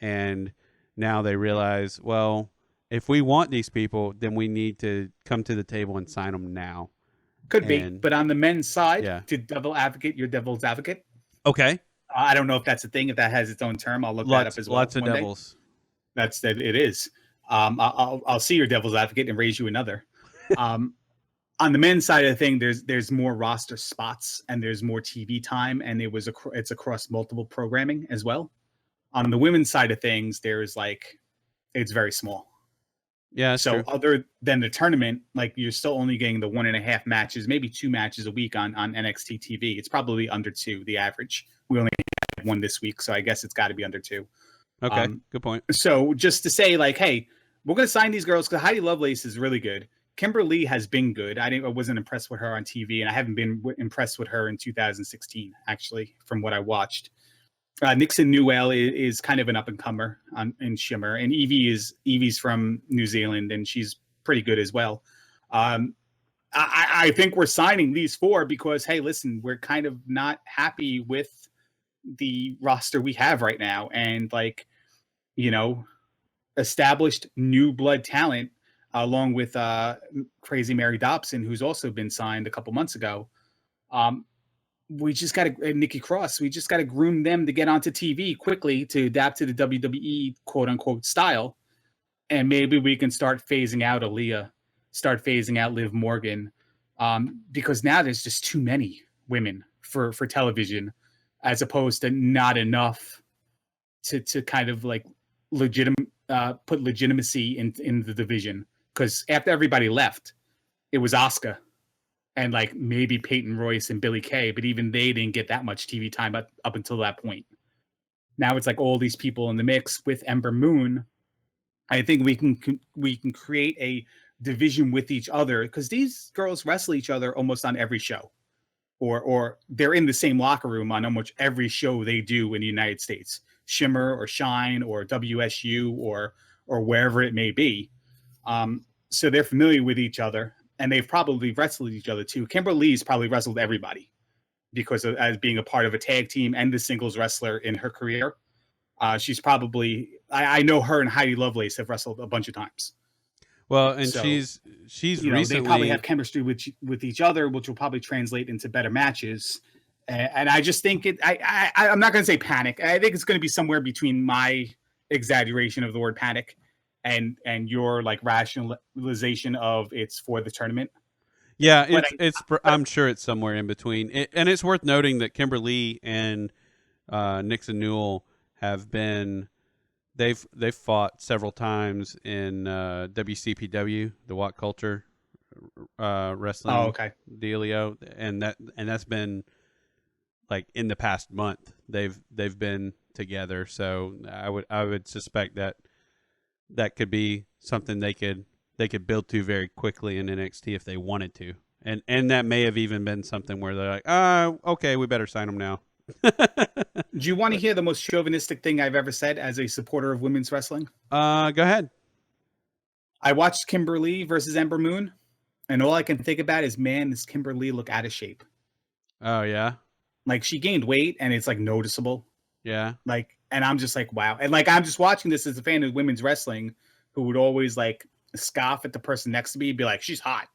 and now they realize, well, if we want these people, then we need to come to the table and sign them now. Could be, And but on the men's side, yeah, to devil advocate, your devil's advocate. okay, I don't know if that's a thing. If that has its own term, I'll look that up as well lots of one day. devils. That's that it is. I'll see your devil's advocate and raise you another. Um, on the men's side of the thing, there's more roster spots and there's more TV time, and it's across multiple programming as well. On the women's side of things, there's like it's very small. Yeah, that's So true. other than the tournament, like you're still only getting the 1.5 matches, maybe 2 matches a week on NXT TV. It's probably under 2, the average. We only had 1 this week, so I guess it's got to be under 2. Okay, good point. So just to say, like, hey, we're going to sign these girls because Heidi Lovelace is really good. Kimberly has been good. I wasn't impressed with her on TV, and I haven't been impressed with her in 2016, actually, from what I watched. Nixon Newell is kind of an up and comer in Shimmer, and Evie's from New Zealand, and she's pretty good as well. I think we're signing these 4 because, hey, listen, we're kind of not happy with the roster we have right now, and like, established new blood talent along with Crazy Mary Dobson, who's also been signed a couple months ago. We just got to Nikki Cross. We just got to groom them to get onto TV quickly to adapt to the WWE quote unquote style, and maybe we can start phasing out Aaliyah, start phasing out Liv Morgan, because now there's just too many women for television, as opposed to not enough to kind of like put legitimacy in the division. Because after everybody left, it was Asuka and like maybe Peyton Royce and Billie Kay, but even they didn't get that much TV time up until that point. Now it's like all these people in the mix with Ember Moon. I think we can create a division with each other because these girls wrestle each other almost on every show, or they're in the same locker room on almost every show they do in the United States, Shimmer or Shine or WSU or wherever it may be. So they're familiar with each other. And they've probably wrestled each other too. Kimberly's probably wrestled everybody because as being a part of a tag team and the singles wrestler in her career. She's probably I know her and Heidi Lovelace have wrestled a bunch of times. Well, and So she's they probably have recently. chemistry with each other, which will probably translate into better matches. And I just think I'm not going to say panic. I think it's going to be somewhere between my exaggeration of the word panic and your like rationalization of it's for the tournament. Yeah, But I'm sure it's somewhere in between. And it's worth noting that Kimberly and Nixon Newell have been they've fought several times in WCPW, the What Culture wrestling okay. dealio, and that's been like in the past month they've been together. So I would suspect that could be something they could build to very quickly in NXT if they wanted to. And that may have even been something where they're like, okay, we better sign them now. Do you want to hear the most chauvinistic thing I've ever said as a supporter of women's wrestling? Go ahead. I watched Kimberly versus Ember Moon, and all I can think about is, man, does Kimberly look out of shape? Oh yeah, Like she gained weight, and it's like noticeable. yeah. Like, and I'm just like, wow. And like, I'm just watching this as a fan of women's wrestling, who would always like scoff at the person next to me, be like, she's hot,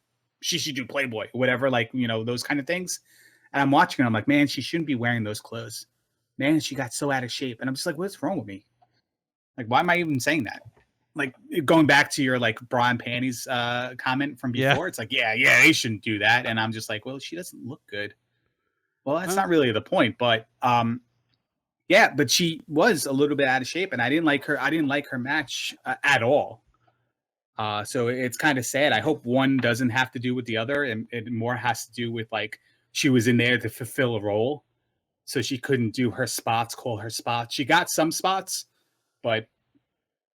she should do Playboy, whatever, like those kind of things. And I'm watching her, I'm like, man, she shouldn't be wearing those clothes. Man, she got so out of shape, and I'm just like, what's wrong with me? Like, why am I even saying that? Like going back to your like bra and panties comment from Yeah. before, it's like, yeah, they shouldn't do that. And I'm just like, well, she doesn't look good. Well, that's Huh? not really the point, but yeah, but she was a little bit out of shape, and I didn't like her match at all. So it's kind of sad. I hope one doesn't have to do with the other, and it more has to do with like she was in there to fulfill a role, so she couldn't do her spots, call her spots. She got some spots, but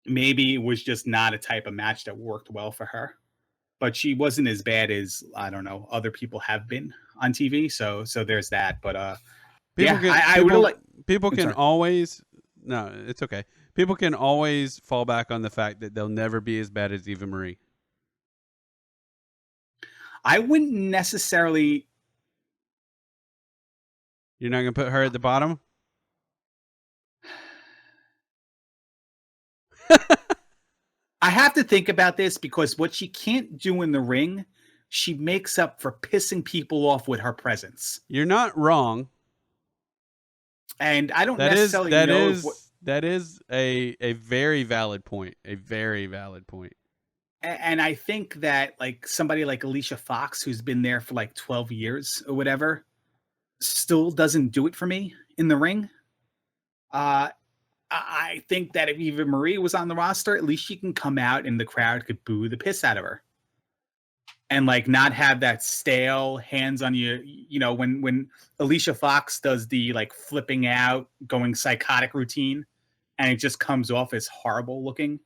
maybe it was just not a type of match that worked well for her. But she wasn't as bad as, I don't know, other people have been on TV. So there's that. But People yeah, can I would have people like. people I'm can sorry. always no, it's okay. People can always fall back on the fact that they'll never be as bad as Eva Marie. I wouldn't necessarily. You're not gonna put her at the bottom. I have to think about this because what she can't do in the ring, she makes up for pissing people off with her presence. You're not wrong. And I don't That is necessarily that know if what. is that is a very valid point. A very valid point. And I think that like somebody like Alicia Fox, who's been there for like 12 years or whatever, still doesn't do it for me in the ring. I think that if Eva Marie was on the roster, at least she can come out and the crowd could boo the piss out of her. And like not have that stale hands on you, when Alicia Fox does the like flipping out, going psychotic routine, and it just comes off as horrible looking,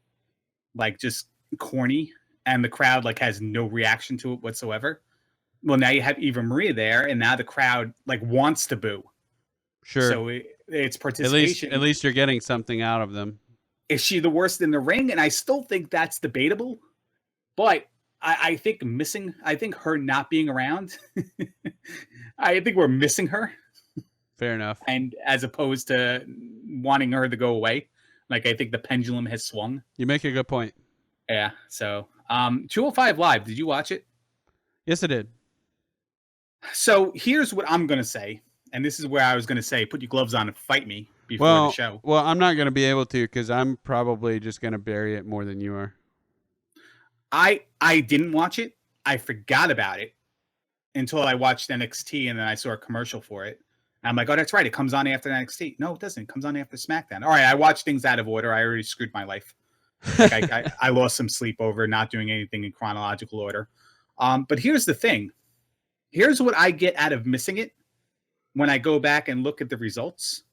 like just corny, and the crowd like has no reaction to it whatsoever. Well, now you have Eva Marie there, and now the crowd like wants to boo. Sure. So it's At participation. least you're getting something out of them. Is she the worst in the ring? And I still think that's debatable. But I think I think her not being around, I think we're missing her. Fair enough. And as opposed to wanting her to go away, like I think the pendulum has swung. You make a good point. Yeah. So 205 Live, did you watch it? Yes, it did. So here's what I'm going to say. And this is where I was going to say, put your gloves on and fight me before the show. Well, I'm not going to be able to because I'm probably just going to bury it more than you are. I didn't watch it. I forgot about it until I watched NXT and then I saw a commercial for it. And I'm like, oh, that's right. It comes on after NXT. No, it doesn't. It comes on after SmackDown. All right, I watched things out of order. I already screwed my life. Like I lost some sleep over not doing anything in chronological order. But here's the thing. Here's what I get out of missing it when I go back and look at the results.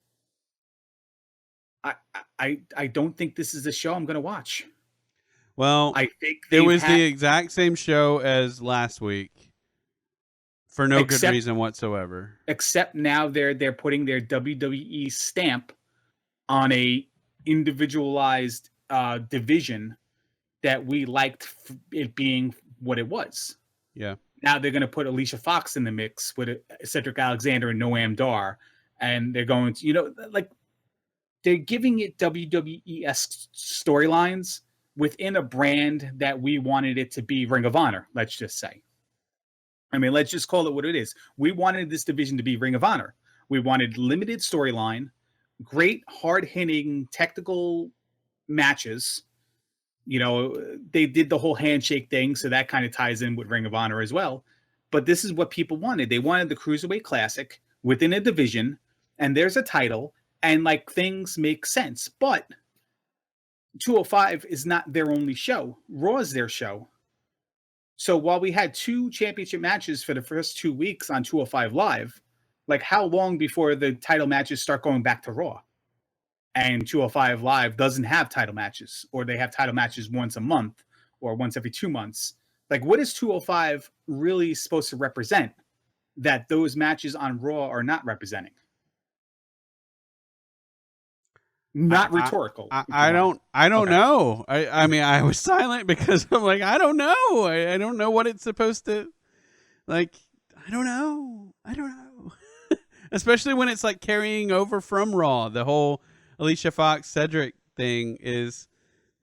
I don't think this is the show I'm going to watch. Well, I think it was the exact same show as last week for no good reason whatsoever. Except now they're putting their WWE stamp on a individualized division that we liked it being what it was. Yeah. Now they're going to put Alicia Fox in the mix with Cedric Alexander and Noam Dar, and they're going to, like they're giving it WWE-esque storylines within a brand that we wanted it to be Ring of Honor, let's just say. I mean, let's just call it what it is. We wanted this division to be Ring of Honor. We wanted limited storyline, great, hard-hitting, technical matches. They did the whole handshake thing, so that kind of ties in with Ring of Honor as well. But this is what people wanted. They wanted the Cruiserweight Classic within a division, and there's a title, and like things make sense. But 205 is not their only show. Raw is their show. So while we had 2 championship matches for the first 2 weeks on 205 Live, like how long before the title matches start going back to Raw? And 205 Live doesn't have title matches, or they have title matches once a month or once every 2 months. Like, what is 205 really supposed to represent that those matches on Raw are not representing? Not rhetorical. I don't know. I mean, I was silent because I'm like, I don't know. I don't know what it's supposed to, like, I don't know. Especially when it's like carrying over from Raw. The whole Alicia Fox Cedric thing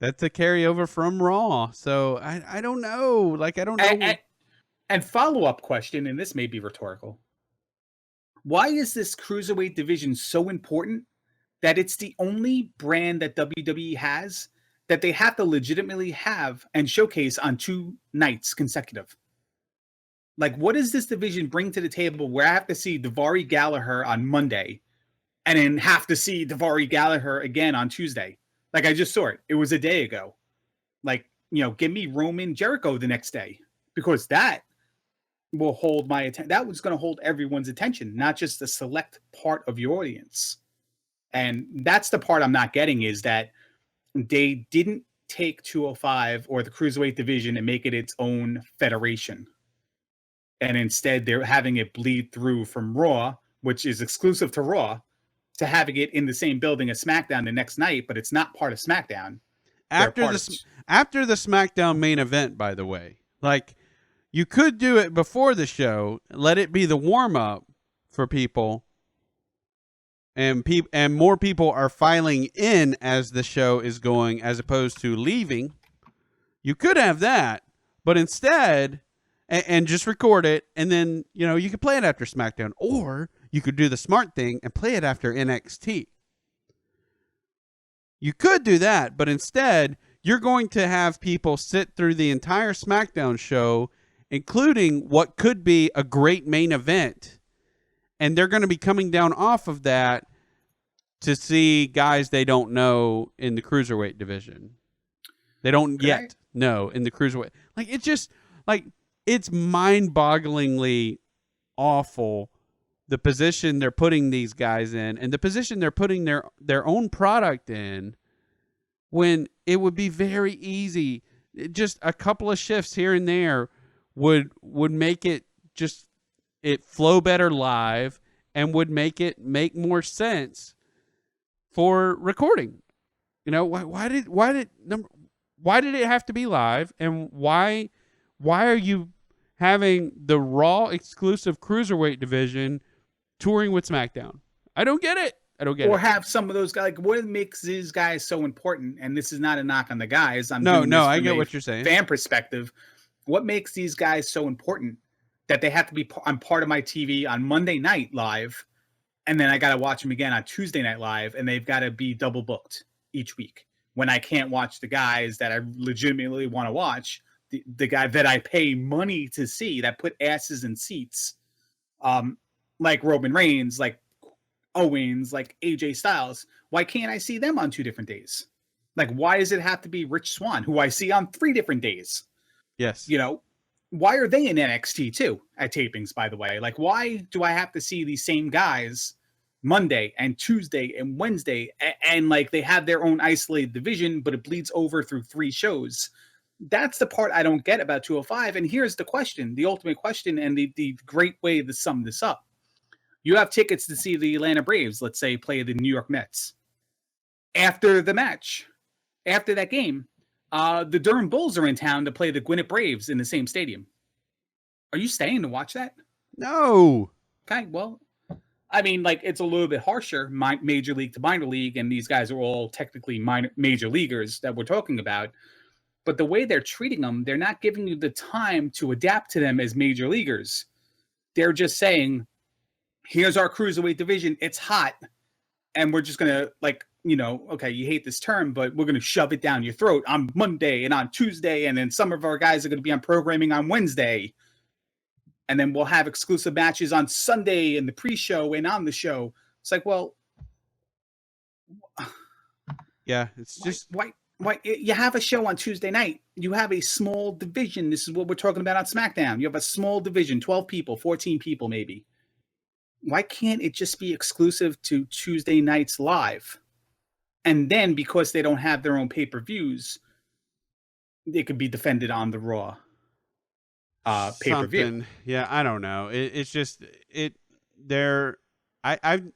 that's a carryover from Raw. So I don't know. Like, I don't know. And follow-up question, and this may be rhetorical. Why is this Cruiserweight division so important that it's the only brand that WWE has that they have to legitimately have and showcase on 2 nights consecutive? Like, what does this division bring to the table where I have to see Daivari Gallagher on Monday and then have to see Daivari Gallagher again on Tuesday? Like, I just saw it. It was a day ago. Like, give me Roman Jericho the next day, because that will hold my attention. That was going to hold everyone's attention, not just a select part of your audience. And that's the part I'm not getting, is that they didn't take 205 or the cruiserweight division and make it its own federation. And instead, they're having it bleed through from Raw, which is exclusive to Raw, to having it in the same building as SmackDown the next night, but it's not part of SmackDown. They're After part of. the after the SmackDown main event, by the way, like you could do it before the show, let it be the warm up for people, and more people are filing in as the show is going, as opposed to leaving. You could have that, but instead, and just record it, and then you could play it after SmackDown, or you could do the smart thing and play it after NXT. You could do that, but instead, you're going to have people sit through the entire SmackDown show, including what could be a great main event, and they're going to be coming down off of that to see guys they don't know in the cruiserweight division. They don't yet know in the cruiserweight. Like, it's just, like, it's mind-bogglingly awful, the position they're putting these guys in and the position they're putting their own product in, when it would be very easy. Just a couple of shifts here and there would make it flow better live, and would make it make more sense for recording. Why did it have to be live, and why are you having the Raw exclusive cruiserweight division touring with SmackDown? I don't get it. Or have some of those guys. Like, what makes these guys so important? And this is not a knock on the guys. I get what you're saying. Fan perspective. What makes these guys so important that they have to be on part of my TV on Monday night live, and then I got to watch them again on Tuesday night live, and they've got to be double booked each week when I can't watch the guys that I legitimately want to watch, the guy that I pay money to see, that put asses in seats, like Roman Reigns, like Owens, like AJ Styles. Why can't I see them on 2 different days? Like, why does it have to be Rich Swann, who I see on 3 different days? Yes. Why are they in NXT too at tapings, by the way? Like, why do I have to see these same guys Monday and Tuesday and Wednesday, and like they have their own isolated division, but it bleeds over through 3 shows? That's the part I don't get about 205. And here's the question, the ultimate question, and the great way to sum this up. You have tickets to see the Atlanta Braves, let's say, play the New York Mets. After the match, after that game, the Durham Bulls are in town to play the Gwinnett Braves in the same stadium. Are you staying to watch that? No. Okay, well, I mean, like, it's a little bit harsher, major league to minor league, and these guys are all technically major leaguers that we're talking about. But the way they're treating them, they're not giving you the time to adapt to them as major leaguers. They're just saying, here's our cruiserweight division. It's hot. And we're just going to, like, okay, you hate this term, but we're going to shove it down your throat on Monday and on Tuesday. And then some of our guys are going to be on programming on Wednesday. And then we'll have exclusive matches on Sunday in the pre-show and on the show. It's like, well, yeah, it's just why you have a show on Tuesday night. You have a small division. This is what we're talking about on SmackDown. You have a small division, 12 people, 14 people, maybe. Why can't it just be exclusive to Tuesday nights live? And then, because they don't have their own pay-per-views, they could be defended on the Raw pay-per-view. Yeah, I don't know. It's just I've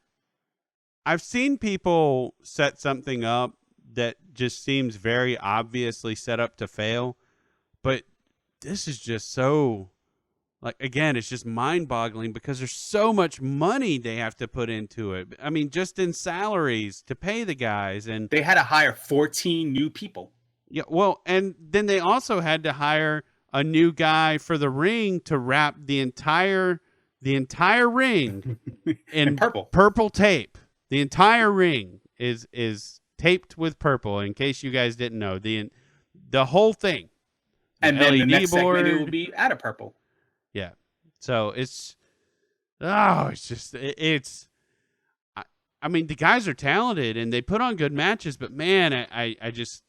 seen people set something up that just seems very obviously set up to fail, but this is just so, like, again, it's just mind-boggling because there's so much money they have to put into it. I mean, just in salaries to pay the guys, and they had to hire 14 new people. Yeah, well, and then they also had to hire a new guy for the ring to wrap the entire ring in purple tape. The entire ring is taped with purple. In case you guys didn't know, the whole thing, and then the next segment it will be out of purple. Yeah, so it's just. I mean, the guys are talented and they put on good matches, but man, I just,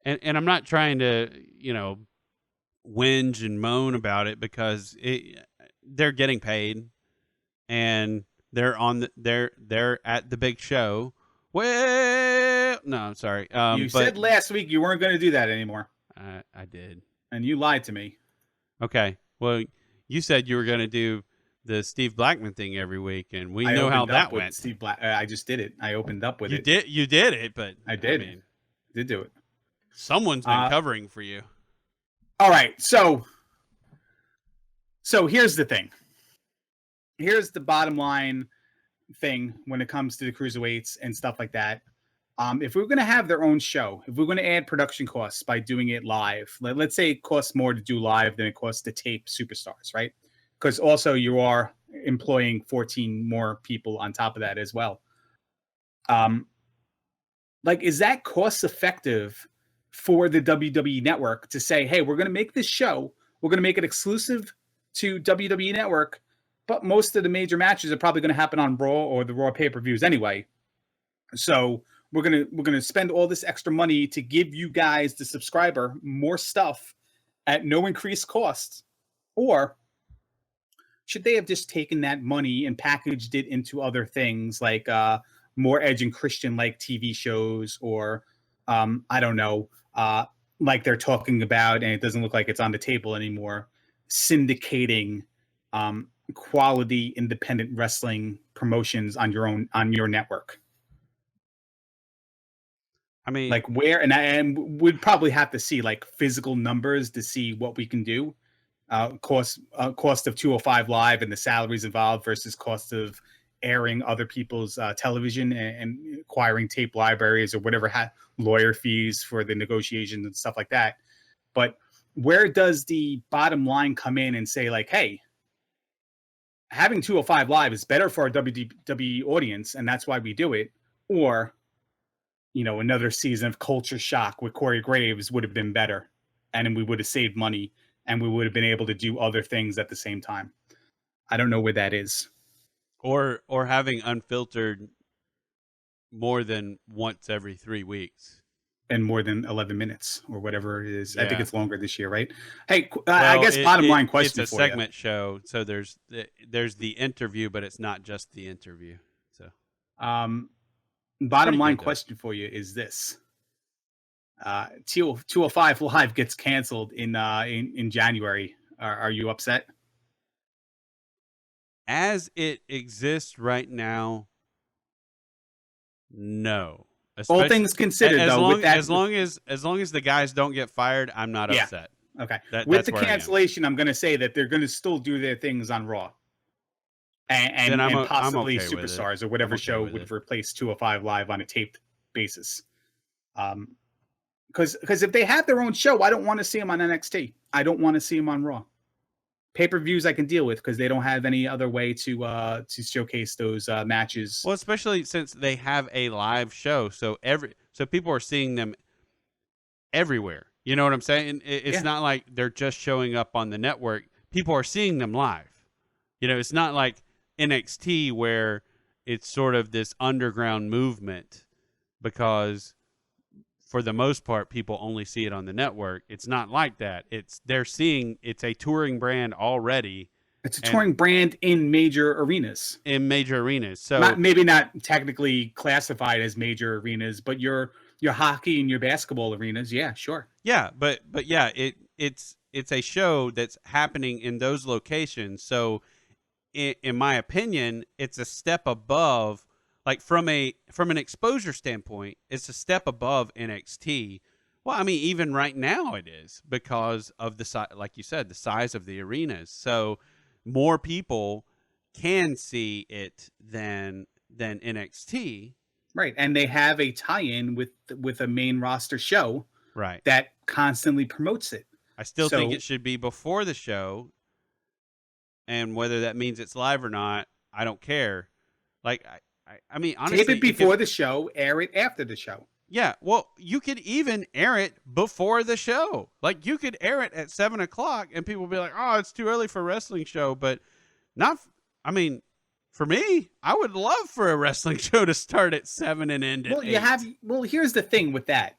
and I'm not trying to whinge and moan about it, because they're getting paid and they're at the big show. Well, sale. No, I'm sorry. You But said last week you weren't going to do that anymore, I did. and you lied to me. Okay. Well, you said you were going to do the Steve Blackman thing every week, and we I know how opened up that with went. Steve Black. I just did it. I opened up with You it. did it, but I did. I mean, did do it. someone's been covering for you. All right. So here's the thing. Here's the bottom line thing when it comes to the cruiserweights and stuff like that. If we're going to have their own show, if we're going to add production costs by doing it live, let's say it costs more to do live than it costs to tape superstars, right? Because also you are employing 14 more people on top of that as well. Is that cost effective for the WWE Network to say, hey, we're going to make this show, we're going to make it exclusive to WWE Network, but most of the major matches are probably going to happen on Raw or the Raw pay-per-views anyway. So we're gonna spend all this extra money to give you guys, the subscriber, more stuff at no increased cost. Or should they have just taken that money and packaged it into other things like more Edge and Christian like TV shows, or I don't know, like they're talking about, and it doesn't look like it's on the table anymore, syndicating quality independent wrestling promotions on your network. I mean, like where, and we'd probably have to see like physical numbers to see what we can do. Cost of 205 Live and the salaries involved versus cost of airing other people's television and acquiring tape libraries or whatever, lawyer fees for the negotiations and stuff like that. But where does the bottom line come in and say like, hey, having 205 Live is better for our WWE audience, and that's why we do it? Or, another season of Culture Shock with Corey Graves would have been better, and we would have saved money, and we would have been able to do other things at the same time. I don't know where that is. Or having Unfiltered more than once every 3 weeks. And more than 11 minutes or whatever it is. Yeah. I think it's longer this year, right? Hey, well, I guess bottom line question it's a segment show, so there's the interview, but it's not just the interview. So, bottom line question for you is this: 205 Live gets canceled in January. Are you upset? As it exists right now, no. All things considered, as though, as long as the guys don't get fired, I'm not upset. Okay. With the cancellation, I'm going to say that they're going to still do their things on Raw, and possibly okay Superstars or whatever show would replace 205 Live on a taped basis. Because if they have their own show, I don't want to see them on NXT. I don't want to see them on Raw. Pay-per-views I can deal with because they don't have any other way to showcase those matches. Well, especially since they have a live show, so people are seeing them everywhere. You know what I'm saying? It's not like they're just showing up on the network. People are seeing them live. It's not like NXT where it's sort of this underground movement because for the most part, people only see it on the network. It's not like that. It's a touring brand already. It's a touring brand in major arenas. So maybe not technically classified as major arenas, but your hockey and your basketball arenas, yeah, sure. Yeah, but yeah, it's a show that's happening in those locations. So in my opinion, it's a step above. Like from an exposure standpoint, it's a step above NXT. Well, I mean, even right now it is because of the size, like you said, the size of the arenas. So more people can see it than NXT. Right, and they have a tie-in with a main roster show, right, that constantly promotes it. I still think it should be before the show, and whether that means it's live or not, I don't care. Like I mean, honestly, tape it before the show, air it after the show. Yeah, well, you could even air it before the show. Like, you could air it at 7 o'clock, and people will be like, "Oh, it's too early for a wrestling show." But not. I mean, for me, I would love for a wrestling show to start at 7 and end at 8. Well, here's the thing with that.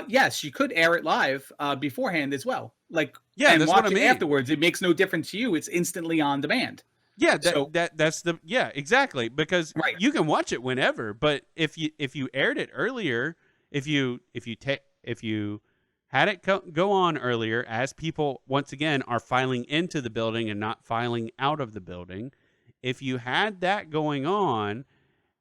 Yes, you could air it live beforehand as well. And that's watch what I mean. it afterwards. It makes no difference to you. It's instantly on demand. Yeah, So that's the exactly, because right. you can watch it whenever, but if you aired it earlier, if you had it go on earlier, as people once again are filing into the building and not filing out of the building, if you had that going on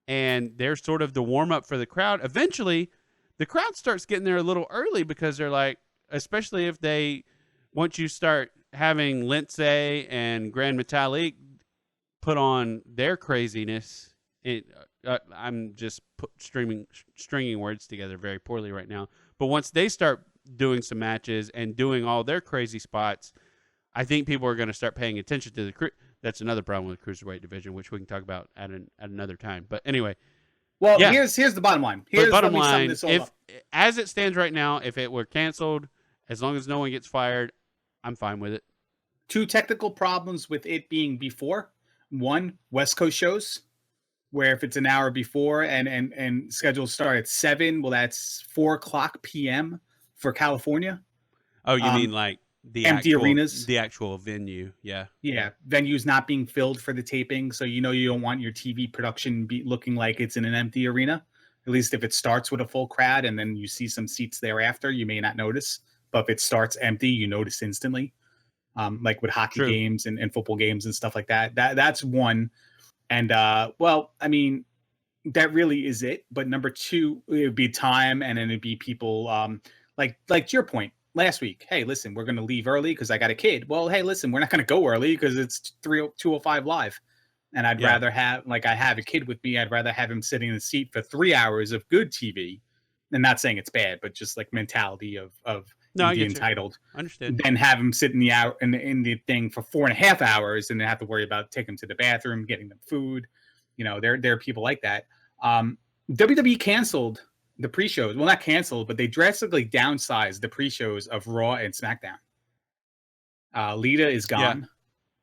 and there's sort of the warm up for the crowd, eventually the crowd starts getting there a little early because they're like, especially if they once you start having Lindsay and Grand Metalik put on their craziness. I'm just stringing words together very poorly right now. But once they start doing some matches and doing all their crazy spots, I think people are going to start paying attention to the. That's another problem with the cruiserweight division, which we can talk about at another time. But anyway, Well, yeah. here's the bottom line. But Let bottom me sum line, this all if up. as it stands right now, if it were canceled, as long as no one gets fired, I'm fine with it. Two technical problems with it being before. One, West Coast shows, where if it's an hour before and schedules start at 7, well, that's 4:00 p.m. for California. Oh, you mean like the Empty arenas. actual venue? Yeah. Yeah, venues not being filled for the taping, so you don't want your TV production looking like it's in an empty arena. At least if it starts with a full crowd and then you see some seats thereafter, you may not notice. But if it starts empty, you notice instantly. Like with hockey True. games and football games and stuff like that. That's one. And well, I mean, that really is it. But number two, it would be time, and then it'd be people like to your point last week. Hey, listen, we're gonna leave early because I got a kid. Well, hey, listen, we're not gonna go early because it's 2:05 live. And I'd rather have I have a kid with me, I'd rather have him sitting in the seat for 3 hours of good TV. And not saying it's bad, but just like mentality of No, I the get you. entitled. I understand. Then have him sit in the hour in the thing for 4.5 hours, and then have to worry about taking him to the bathroom, getting them food. There are people like that. WWE canceled the pre-shows. Well, not canceled, but they drastically downsized the pre-shows of Raw and SmackDown. Lita is gone. Yeah.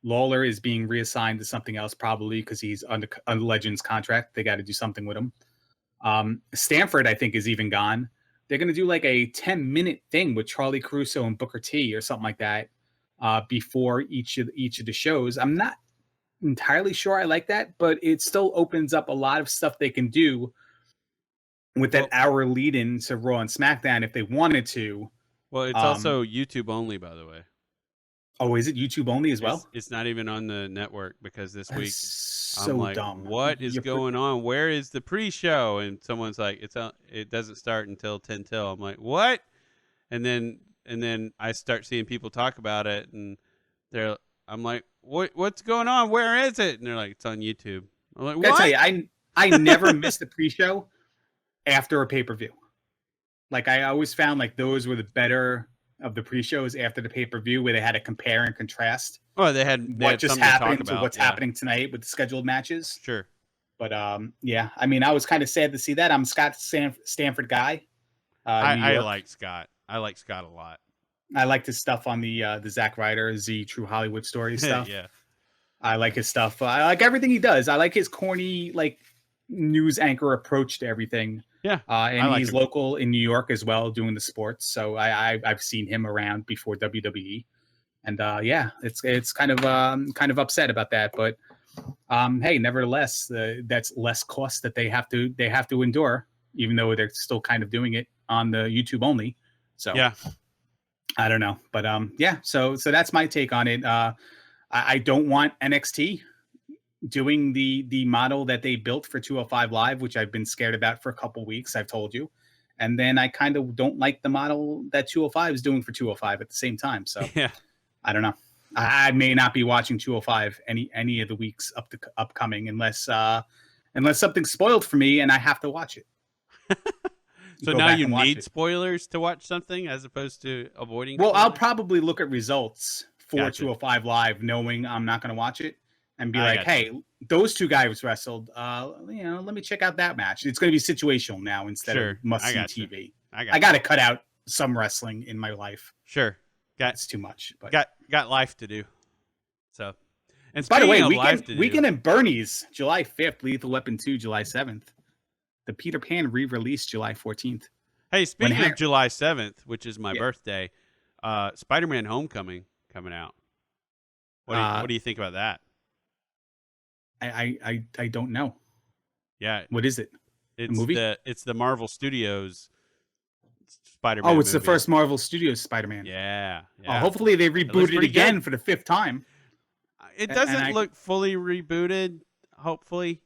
Lawler is being reassigned to something else, probably because he's under Legends contract. They got to do something with him. Stanford, I think, is even gone. They're going to do like a 10-minute thing with Charlie Caruso and Booker T or something like that before each of the shows. I'm not entirely sure I like that, but it still opens up a lot of stuff they can do with that hour lead in to Raw and SmackDown if they wanted to. Well, it's also YouTube only, by the way. Oh, is it YouTube only as well? It's not even on the network because this week so I'm like, dumb. what is going on? Where is the pre-show? And someone's like, it doesn't start until 10 till. I'm like, what? And then I start seeing people talk about it, and I'm like, what's going on? Where is it? And they're like, it's on YouTube. I'm like, what? I tell you, I never missed the pre-show after a pay-per-view. Like I always found like those were the better of the pre-shows after the pay-per-view, where they had to compare and contrast. Oh, they had what just happened to what's yeah. happening tonight with the scheduled matches. Sure. But yeah, I mean, I was kind of sad to see that. I'm a Scott Stanford guy. I like Scott. I like Scott a lot. I like his stuff on the Zack Ryder Z True Hollywood Story stuff. Yeah. I like his stuff. I like everything he does. I like his corny like news anchor approach to everything. Yeah. And he's local in New York as well, doing the sports. So I've seen him around before WWE. And yeah, it's kind of upset about that, but hey, nevertheless, that's less cost that they have to endure, even though they're still kind of doing it on the YouTube only. So yeah, I don't know, but yeah. So that's my take on it. I don't want NXT doing the model that they built for 205 Live, which I've been scared about for a couple weeks. I've told you. And then I kind of don't like the model that 205 is doing for 205 at the same time. So yeah. I don't know. I may not be watching 205 any of the weeks upcoming unless something's spoiled for me and I have to watch it. So now you need spoilers to watch something as opposed to avoiding. Well, spoilers? I'll probably look at results for 205 Live, knowing I'm not going to watch it, and be like, "Hey, those two guys wrestled. Let me check out that match." It's going to be situational now instead of must-see TV. I got to cut out some wrestling in my life. Sure. It's too much. But got life to do. So, and by the way, weekend in Bernie's, July 5th, Lethal Weapon 2, July 7th. The Peter Pan re-release, July 14th. Hey, speaking of July 7th, which is my birthday, Spider-Man Homecoming coming out. What do you think about that? I don't know. Yeah, What is it? A movie? it's the Marvel Studios Oh, Spider-Man it's the movie. first Marvel Studios Spider-Man. Yeah, Oh, yeah. hopefully they It looks reboot it pretty again good. for the 5th time. It And doesn't I look fully rebooted, hopefully.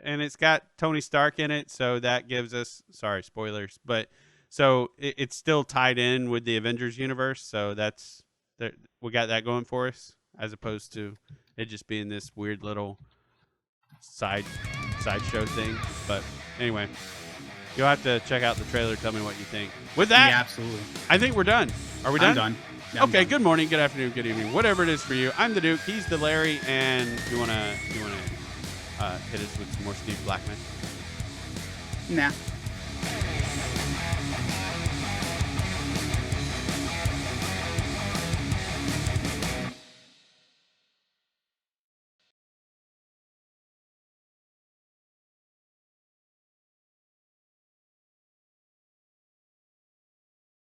And it's got Tony Stark in it, so that gives us, sorry, spoilers, but so it's still tied in with the Avengers universe, so that's we got that going for us, as opposed to it just being this weird little sideshow thing. But anyway, you'll have to check out the trailer. Tell me what you think. With that, yeah, absolutely. I think we're done. Are we I'm done? done. Yeah, I'm Okay. done. Good morning, good afternoon, good evening, whatever it is for you. I'm the Duke. He's the Larry, and you wanna hit us with some more Steve Blackman? Nah.